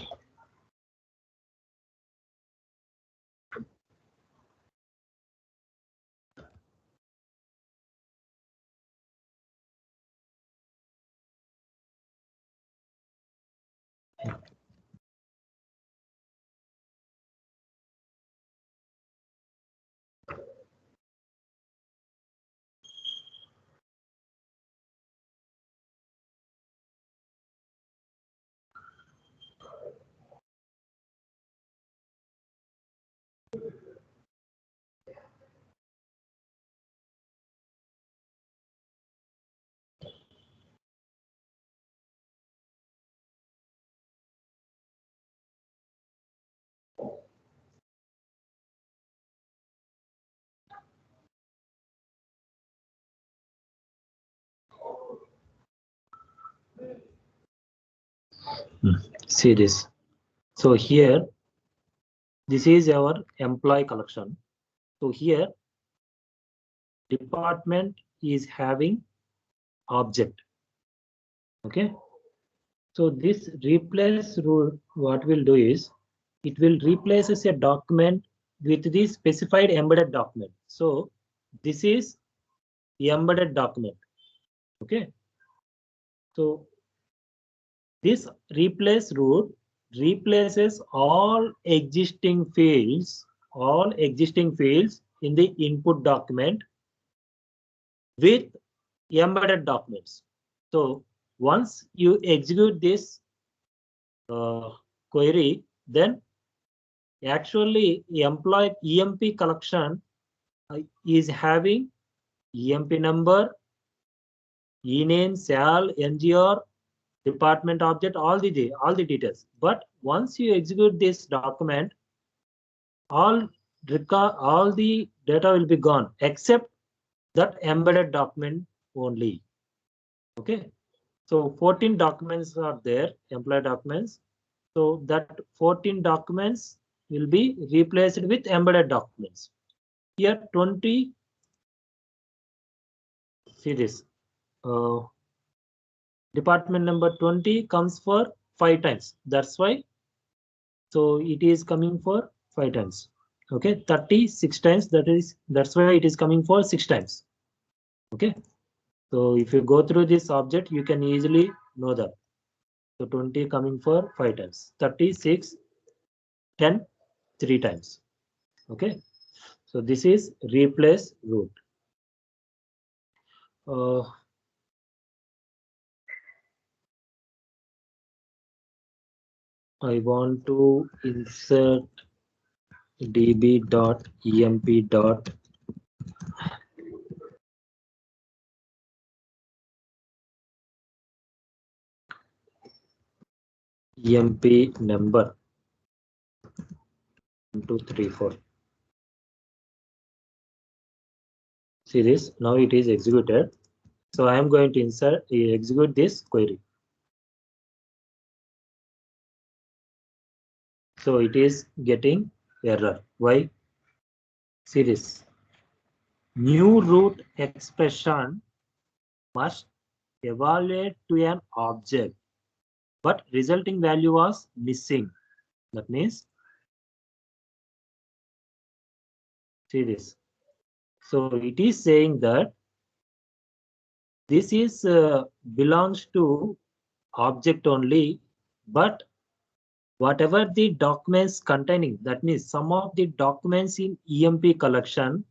See this. So here, this is our employee collection. So here, department is having object. Okay. So this replace rule, what we'll do is, it will replace a document with the specified embedded document. So this is the embedded document. Okay. So this replace root replaces all existing fields in the input document with embedded documents. So once you execute this query, then actually employee EMP collection is having EMP number, ename, Ceil, NGR, department object, all the details. But once you execute this document, all the data will be gone except that embedded document only. Okay, so 14 documents are there, employee documents. So that 14 documents will be replaced with embedded documents. Here 20, see this, department number 20 comes for 5 times. That's why, so it is coming for 5 times. Okay, 36 times, that's why it is coming for 6 times. Okay, so if you go through this object, you can easily know that. So 20 coming for 5 times, 36, 10, 3 times. Okay, so this is replace root. I want to insert db.emp. emp number 1, 2, 3, 4. See this, now it is executed. So I am going to execute this query. So it is getting error. Why? See this. New root expression must evaluate to an object, but resulting value was missing. That means, see this. So it is saying that this is belongs to object only, but whatever the documents containing, that means some of the documents in EMP collection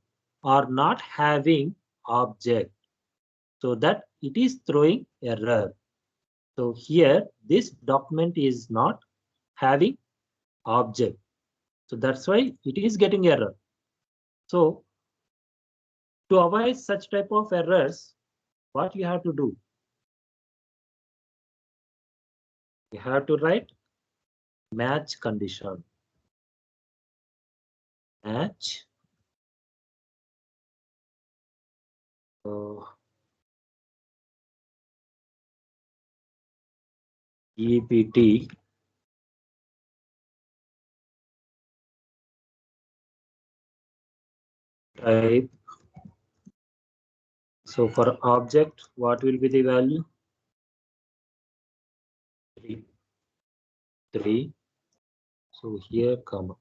are not having object, so that it is throwing error. So here this document is not having object, so that's why it is getting error. So to avoid such type of errors, what you have to do? You have to write match condition. Match EPT type. So for object, what will be the value? 3. So here, comma.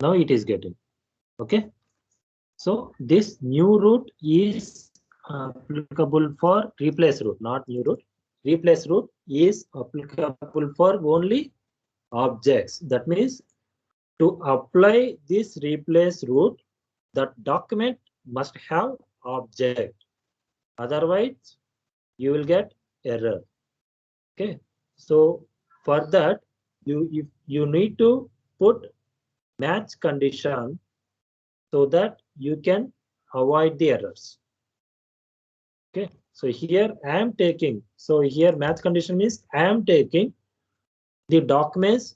Now it is getting. Okay. So this new root is applicable for replace root, not new root. Replace root is applicable for only objects. That means to apply this replace root, the document must have object. Otherwise, you will get error. Okay. So for that, you need to put match condition so that you can avoid the errors. Okay, so here I am taking, so here match condition is I am taking the documents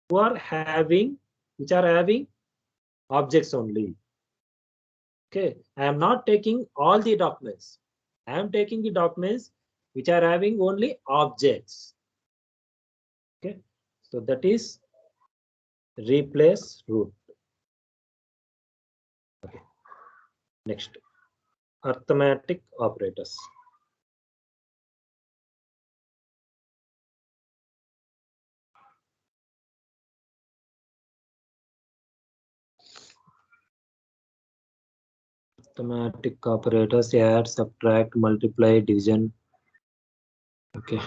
which are having objects only. Okay, I am not taking all the documents. I am taking the documents which are having only objects. Okay, so that is replace root. Okay, next, arithmetic operators. Arithmetic operators: add, subtract, multiply, division. Okay.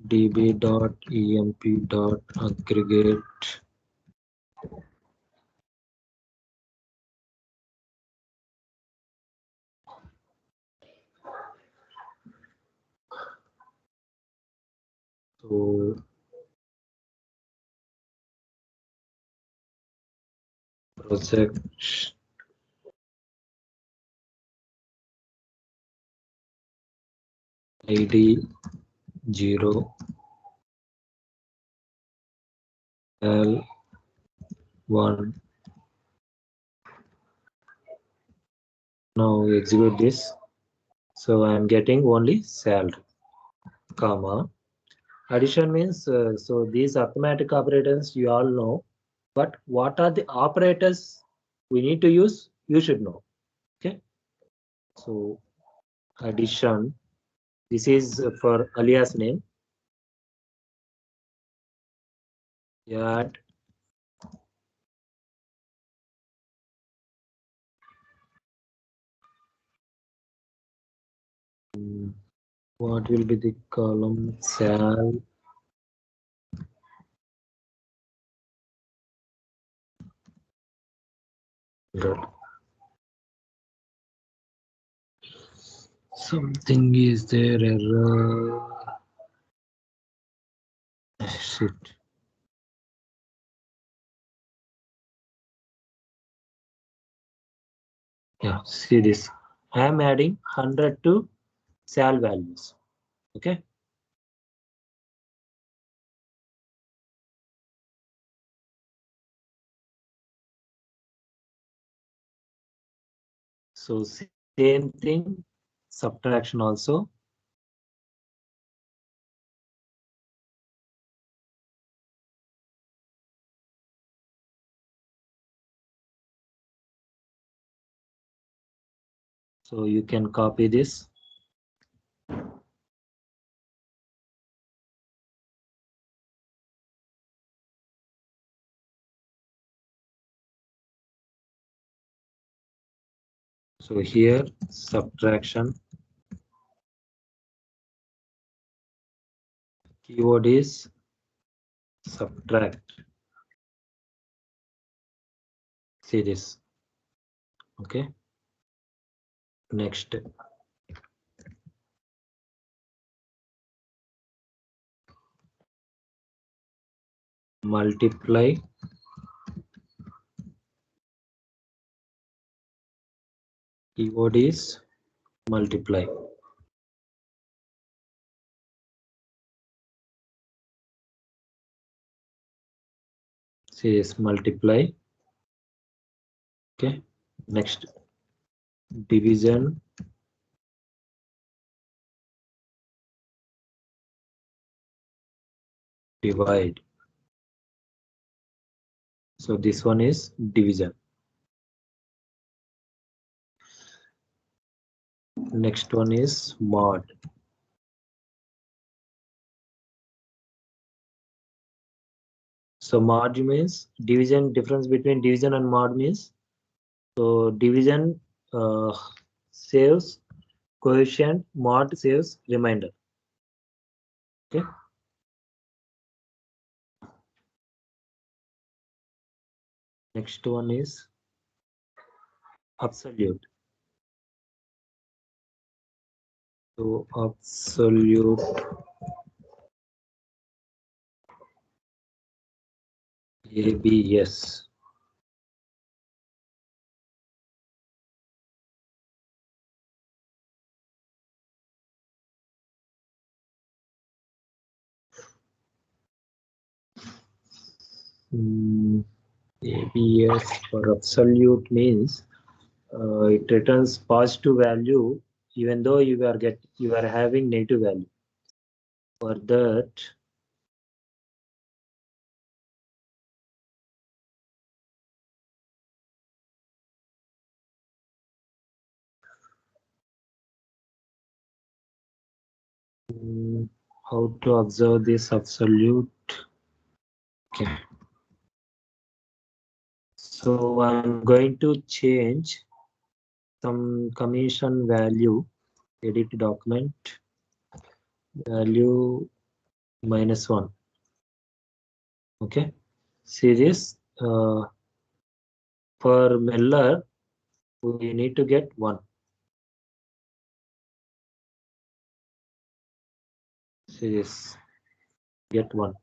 db.emp.aggregate. So project ID 0 L1. Now execute this. So I'm getting only salary, comma. Addition means, so these arithmetic operators you all know, but what are the operators we need to use? You should know. Okay. So addition, this is for alias name. Add what will be the column? Sal. Something is there, error. Shit. Yeah, see this. I am adding 100 to Sal values. Okay. So same thing, subtraction also. So you can copy this. So here subtraction, keyword is subtract. See this. Okay. Next. Multiply. Keyword is multiply. See this, multiply. Okay. Next, division. Divide. So this one is division. Next one is mod. So mod means division, difference between division and mod means, so division saves coefficient, mod saves remainder. Okay. Next one is absolute. So absolute ABS. ABS for absolute means it returns positive value even though you are having negative value. For that, how to observe this absolute? Okay. So I'm going to change some commission value, edit document, value -1. Okay, see this for Meller we need to get 1. See this, get 1.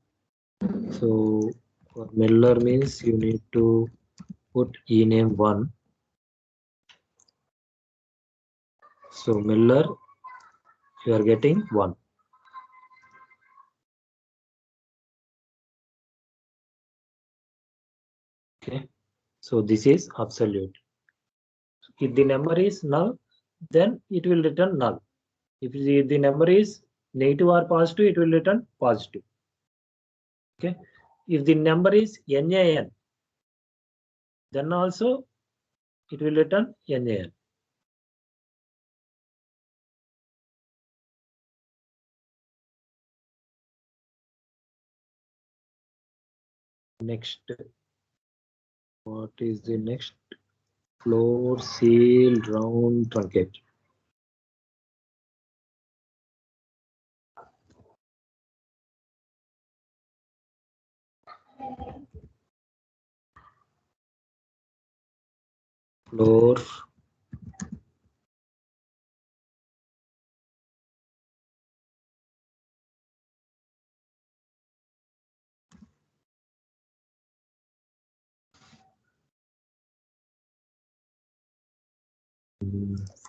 So for Meller means you need to put ename 1. So Meller, you are getting 1. Okay, so this is absolute. If the number is null, then it will return null. If the number is negative or positive, it will return positive. Okay, if the number is NaN, then also it will return NaN. Next, what is the next? Floor, Ceil, round, truncate. Floor,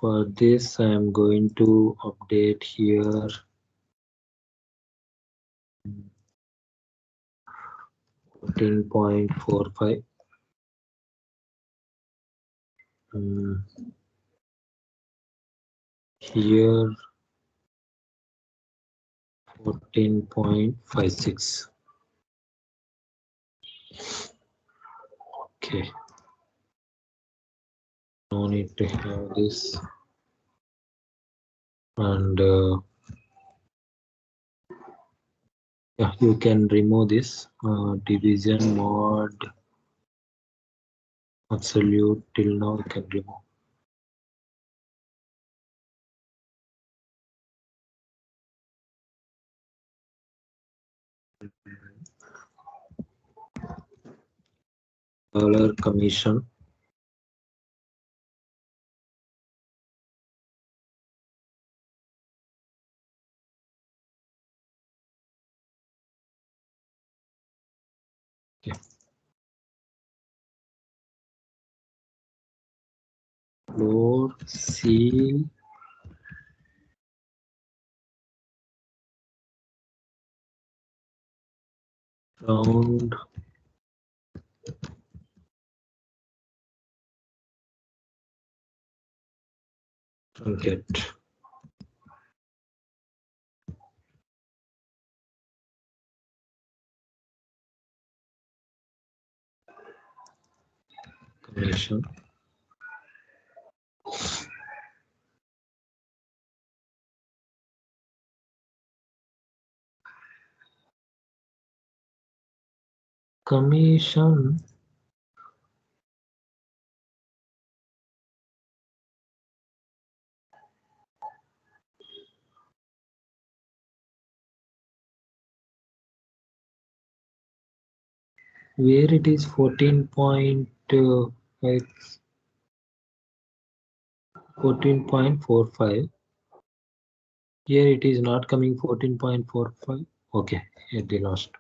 for this I am going to update here 14.45. Here 14.56. Okay, no need to have this, and yeah, you can remove this division mod absolute. Till now you can remove. Dollar commission. Okay. Floor, Ceil, round, truncate. Commission. Commission. Where it is 14.45. Here it is not coming 14.45. Okay, at the last.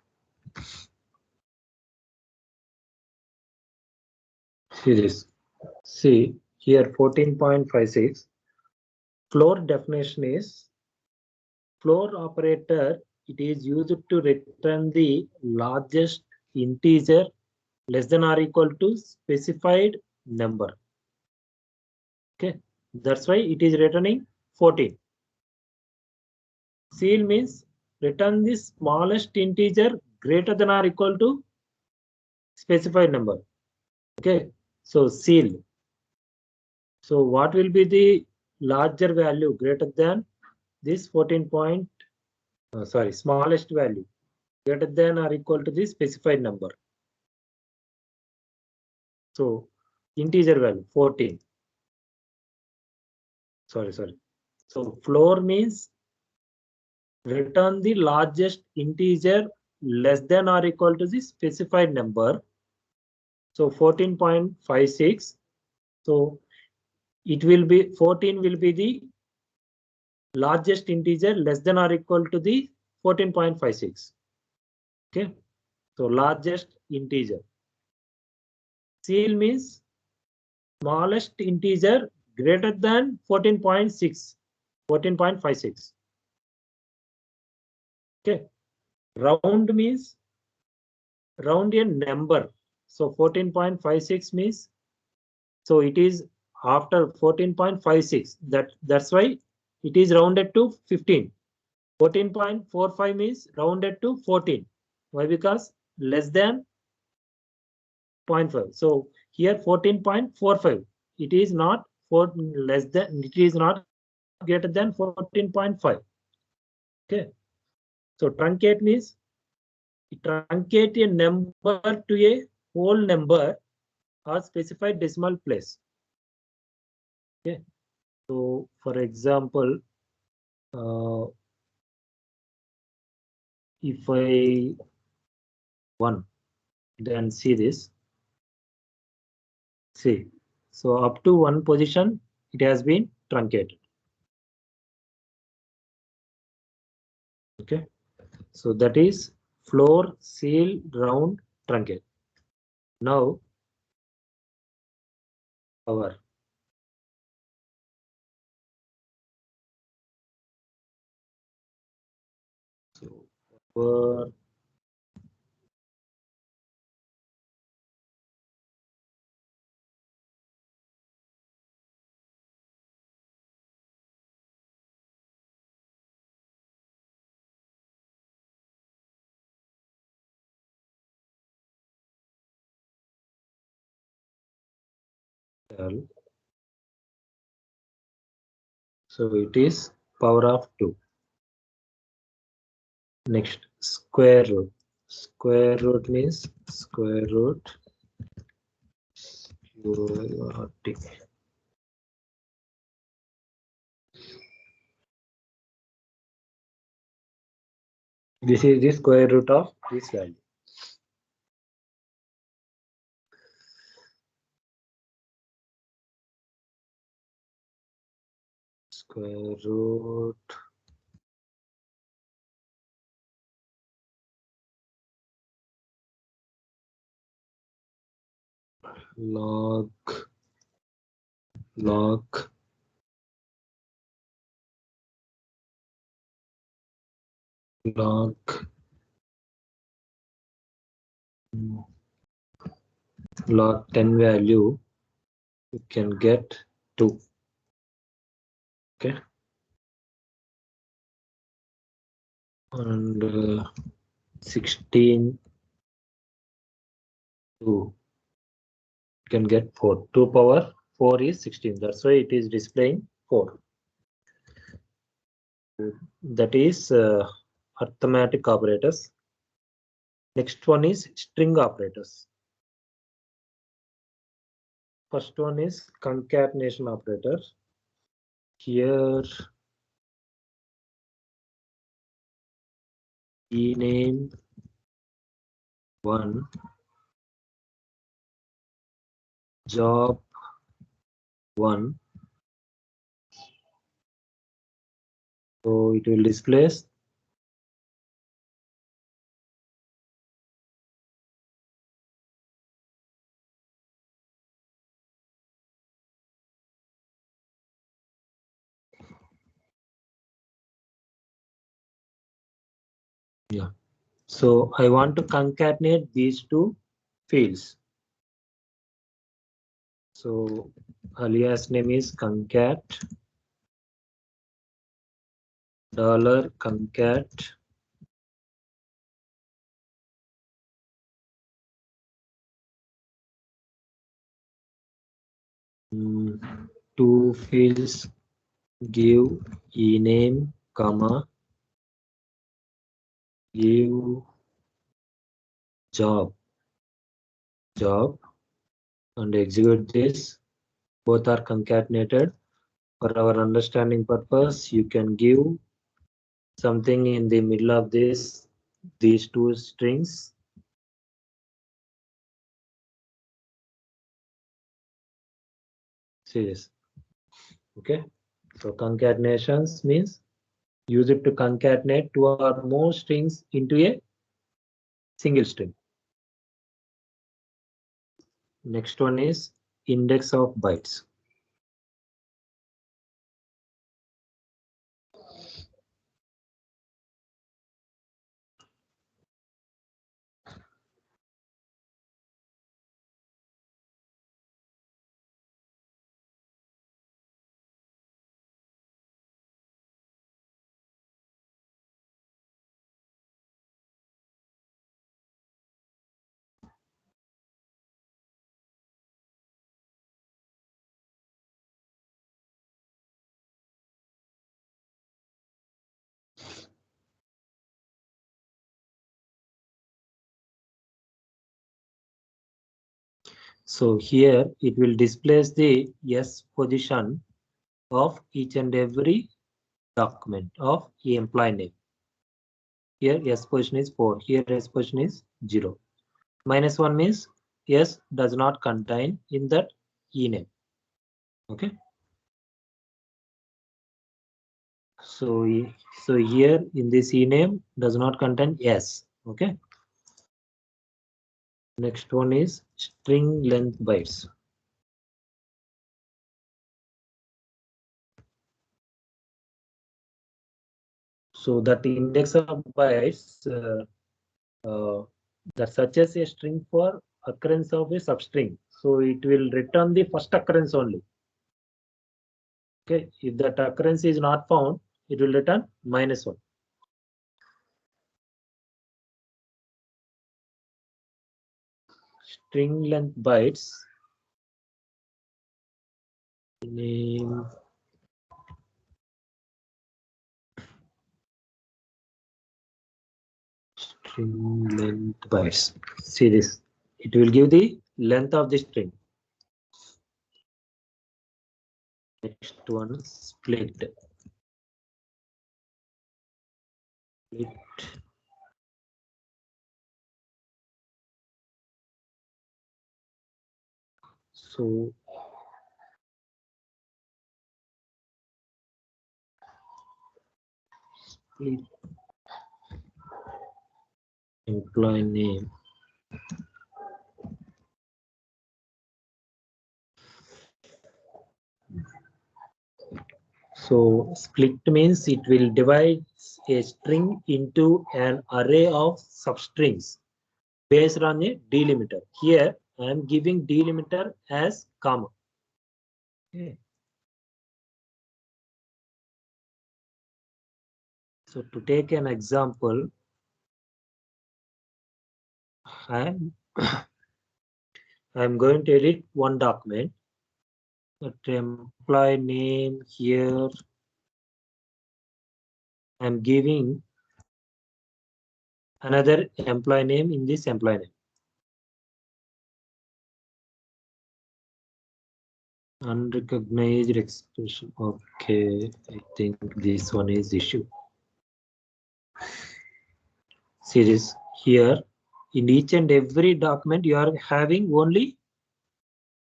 See this. See here 14.56. Floor definition is floor operator. It is used to return the largest integer less than or equal to specified number. Okay, that's why it is returning 14. Ceil means return the smallest integer greater than or equal to specified number. Okay, so Ceil. So what will be the larger value greater than this 14 point? Smallest value greater than or equal to the specified number. So integer value 14. Sorry. So floor means return the largest integer less than or equal to the specified number. So 14.56. So it will be 14 will be the largest integer less than or equal to the 14.56. Okay. So largest integer. Ceil means smallest integer greater than 14.6, 14.56. Okay. Round means round a number. So 14.56 means, so it is after 14.56. That's why it is rounded to 15. 14.45 means rounded to 14. Why? Because less than 0.5. So here 14.45. It is not less than. It is not greater than 14.5. Okay. So truncate means truncate a number to a whole number or specified decimal place. Okay. So for example, if I 1, then see this. See, so up to 1 position, it has been truncated. Okay, so that is floor, seal, round, truncate. Now, our so our so it is power of 2. Next, square root. Square root means square root QRT. This is the square root of this value. Square root log log log log 10 value, you can get 2. Okay, and 16 2, you can get 4. 2 power 4 is 16. That's why it is displaying 4. That is arithmetic operators. Next one is string operators. First one is concatenation operator. Here ename 1, job 1. So it will displace yeah. So I want to concatenate these two fields. So alias name is concat $concat two fields, give ename comma give job and execute this. Both are concatenated. For our understanding purpose, you can give something in the middle of these two strings. See this. Okay, so concatenations means use it to concatenate two or more strings into a single string. Next one is index of bytes. So here it will displace the S position of each and every document of the employee name. Here S position is 4. Here S position is 0. -1 means S does not contain in that E name. Okay. So here in this E name does not contain S. Okay. Next one is string length bytes. So that index of bytes that searches a string for occurrence of a substring. So it will return the first occurrence only. Okay, if that occurrence is not found, it will return -1. String length bytes. Name string length bytes. See this. It will give the length of the string. Next one, split. Split. So split employee name. So split means it will divide a string into an array of substrings based on a delimiter. Here I am giving delimiter as comma. Okay. So to take an example, I'm going to edit one document. But employee name here I'm giving another employee name in this employee name. Unrecognized expression. Okay, I think this one is issue. See this here. In each and every document, you are having only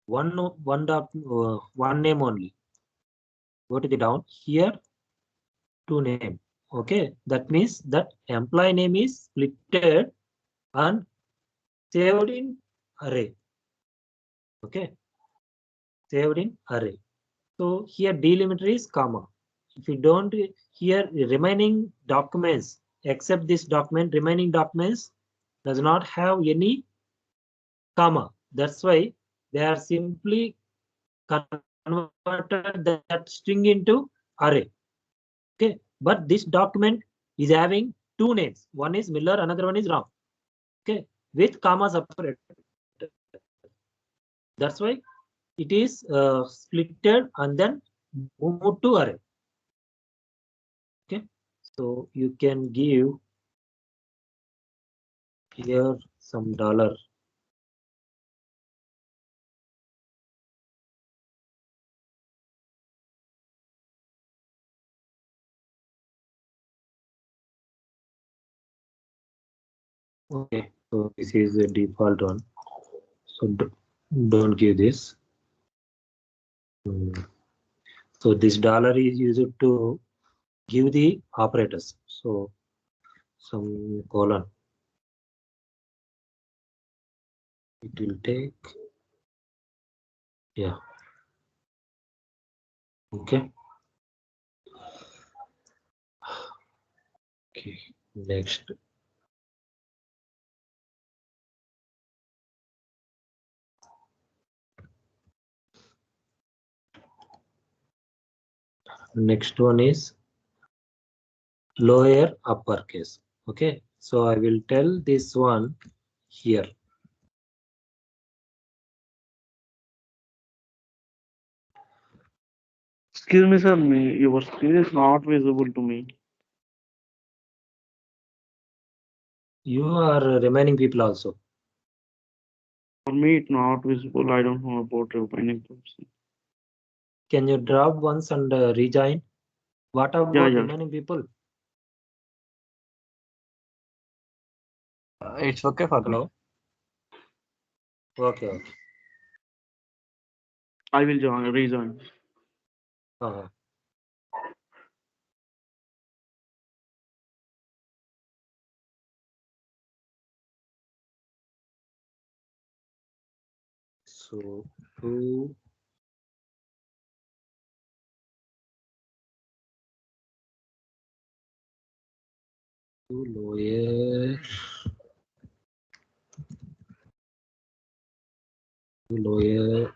one name only. Go to the down here, two name. Okay, that means that employee name is splitted and saved in array. Okay, saved in array. So here delimiter is comma. If you don't, here remaining documents except this document, remaining documents does not have any comma. That's why they are simply converted that string into array. Okay, but this document is having two names. One is Miller, another one is Ram. Okay, with comma separated. That's why it is splitted and then moved to array. Okay, so you can give here some dollar. Okay, so this is the default one. So don't give this. So this dollar is used to give the operators. So some colon. It will take. Yeah. Okay. Okay. Next. Next one is lower uppercase. Okay. So I will tell this one here. Excuse me, sir. Your screen is not visible to me. You are remaining people also. For me, it's not visible. I don't know about remaining person. Can you drop once and rejoin? What about Yeah. remaining people? It's okay for me. Hello. Okay. Okay. I will rejoin. Uh-huh. So two. Lower. Lower.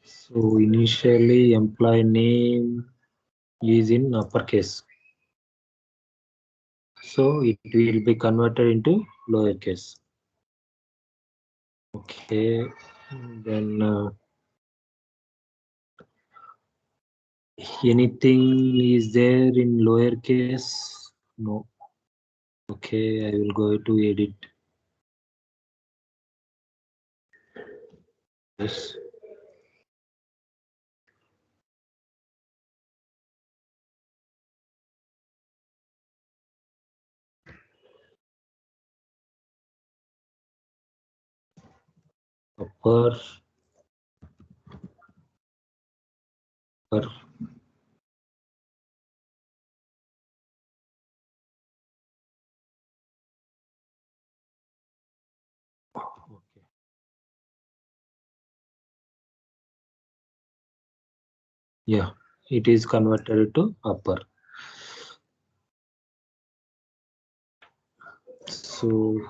So initially employee name is in uppercase. So it will be converted into lowercase. Okay. Then anything is there in lowercase? No. Okay, I will go to edit. Yes. Upper. Okay. Yeah, it is converted to upper. So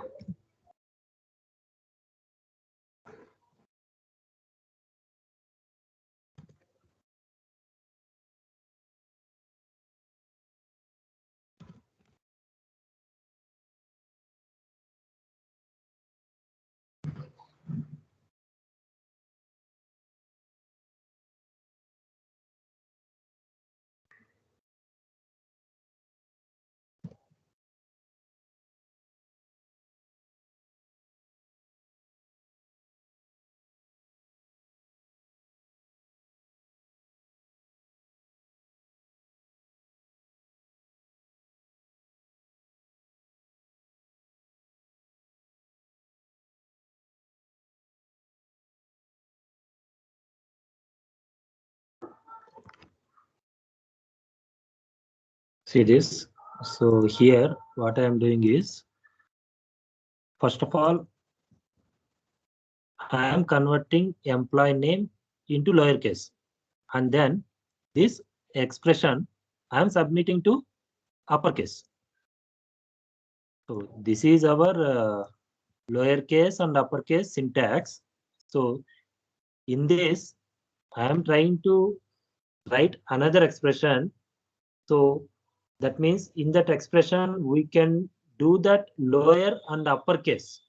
see this. So here what I am doing is, first of all, I am converting employee name into lowercase, and then this expression I am submitting to uppercase. So this is our lowercase and uppercase syntax. So in this, I am trying to write another expression. So that means in that expression, we can do that lower and uppercase.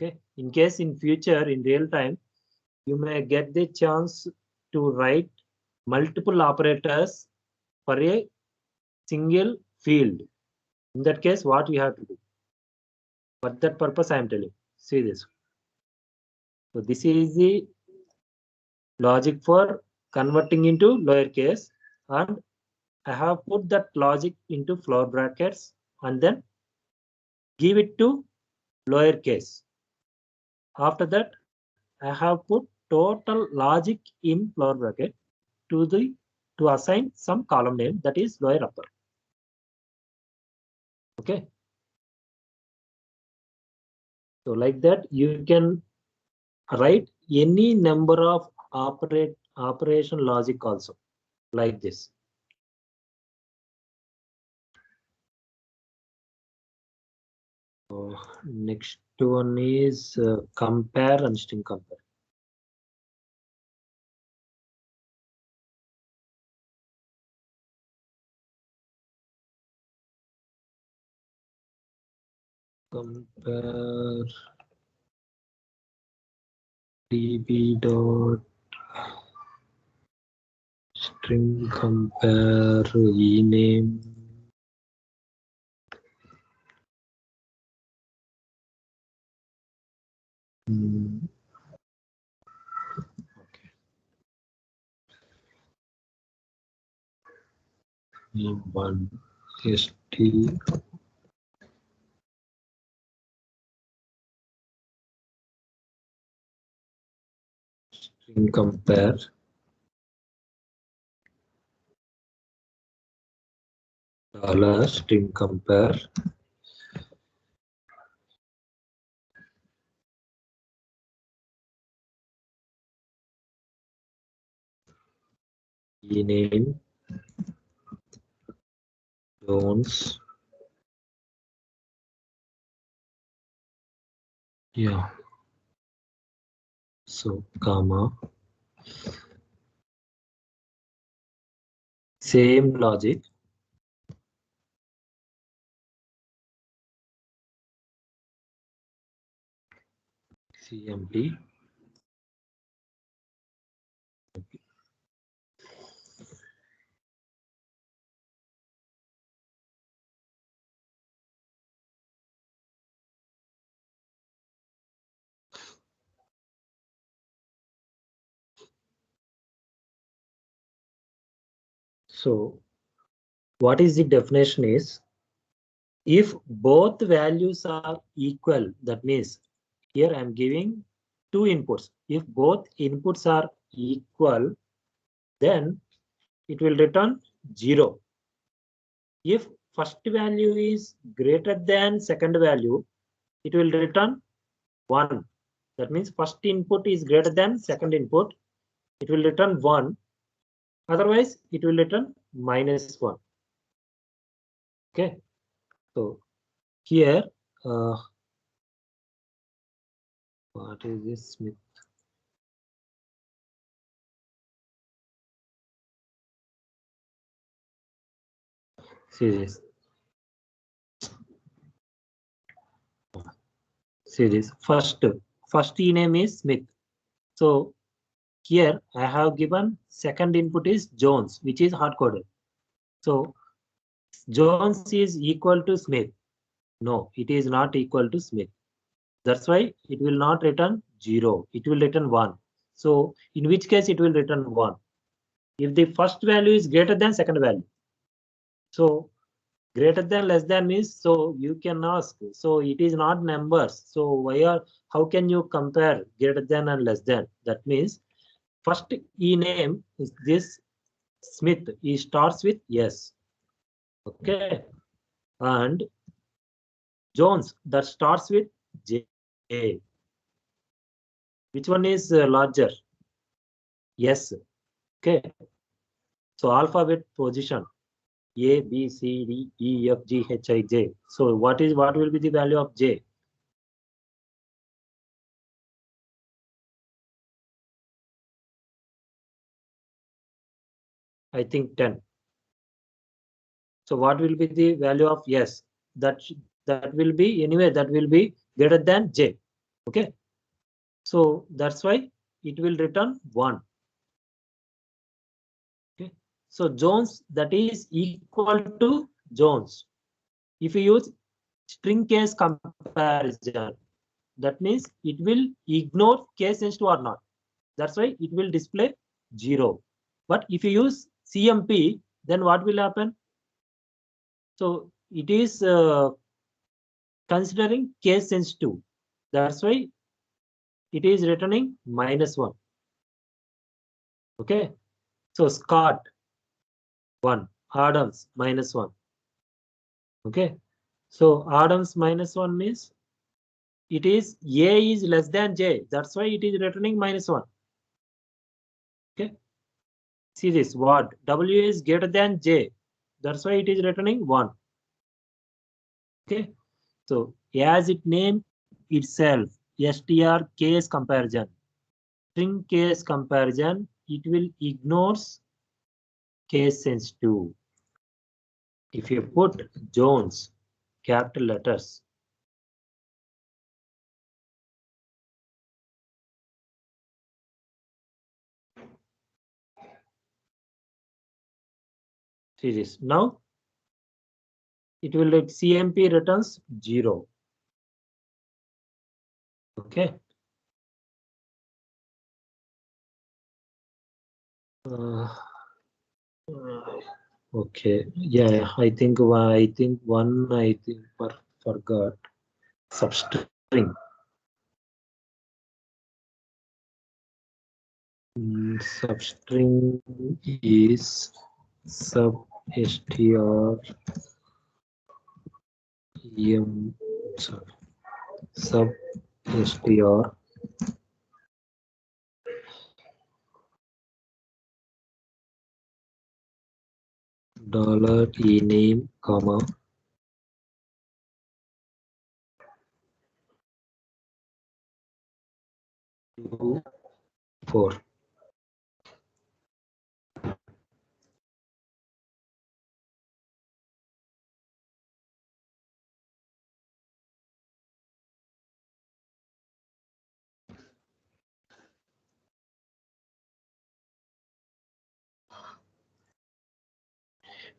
Okay. In case in future, in real time, you may get the chance to write multiple operators for a single field. In that case, what you have to do? For that purpose, I am telling. See this. So this is the logic for converting into lowercase, and I have put that logic into floor brackets and then give it to lowercase. After that, I have put total logic in floor bracket to assign some column name, that is lower upper. Okay. So like that, you can write any number of operation logic also like this. So next one is compare and string compare. Compare db dot string compare ename okay. One st string compare $string compare ename Jones. Yeah. So comma same logic. CMP so what is the definition is, if both values are equal, that means here I am giving two inputs. If both inputs are equal, then it will return 0. If first value is greater than second value, it will return 1. That means first input is greater than second input, it will return 1. Otherwise, it will return -1. Okay. So here, what is this? See this. See this. First ename is Smith. So here I have given second input is Jones, which is hard coded. So Jones is equal to Smith. No, it is not equal to Smith. That's why it will not return 0. It will return 1. So in which case it will return 1. If the first value is greater than second value. So greater than less than means, so you can ask, so it is not numbers. So how can you compare greater than and less than? That means first ename is this Smith. He starts with S. Okay. And Jones, that starts with J. Which one is larger? Yes. Okay. So alphabet position A, B, C, D, E, F, G, H, I, J. So what will be the value of J? I think 10. So what will be the value of S? That will be anyway, that will be greater than J. Okay. So that's why it will return 1. Okay. So Jones, that is equal to Jones. If you use string case comparison, that means it will ignore case sensitive or not. That's why it will display 0. But if you use CMP, then what will happen? So it is considering case sensitive. That's why it is returning -1. Okay. So Scott 1, Adams -1. Okay. So Adams -1 means it is A is less than J. That's why it is returning -1. Okay. See this, what W is greater than J. That's why it is returning 1. Okay. So as it name itself, str case comparison, string case comparison, it will ignores case sensitive. If you put Jones, capital letters, see this. Now it will like CMP returns 0. Okay. Okay. Yeah, I think one I think forgot substring. Substring is sub str sub str $ename comma 2 4.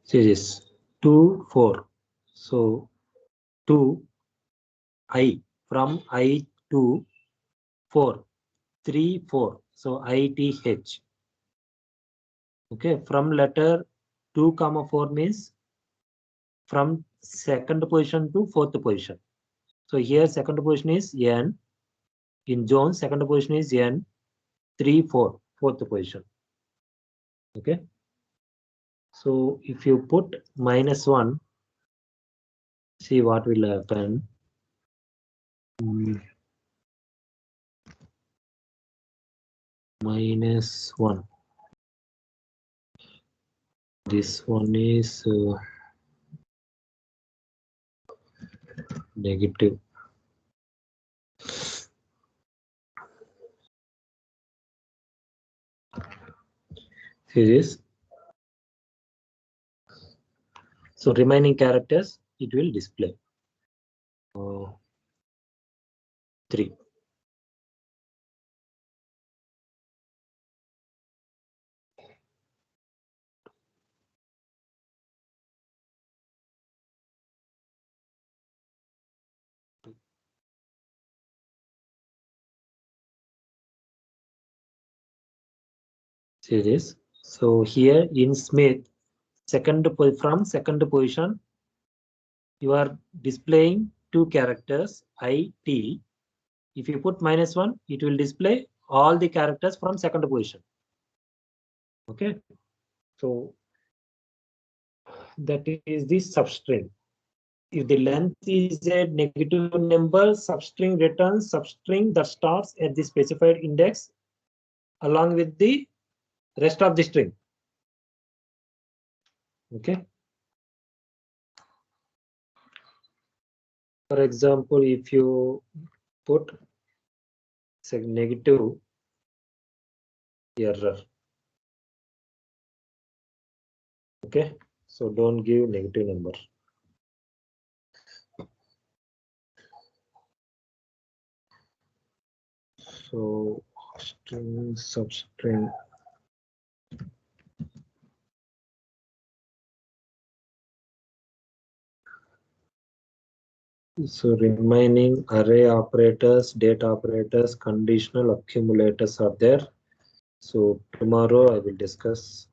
Series 2 4. So 2 I from I to 4 3 4. So ITH. Okay, from letter 2 comma 4 means from second position to fourth position. So here second position is N. In Jones, second position is N. 3 4, fourth position. Okay. So if you put -1, see what will happen. -1. This one is negative. See this. So remaining characters it will display 3. See this. So here in Smith, from second position, you are displaying 2 characters IT. If you put -1, it will display all the characters from second position. Okay. So that is the substring. If the length is a negative number, substring returns substring that starts at the specified index along with the rest of the string. Okay. For example, if you put say negative error. Okay, so don't give negative number. So string substring So remaining array operators, data operators, conditional accumulators are there. So tomorrow I will discuss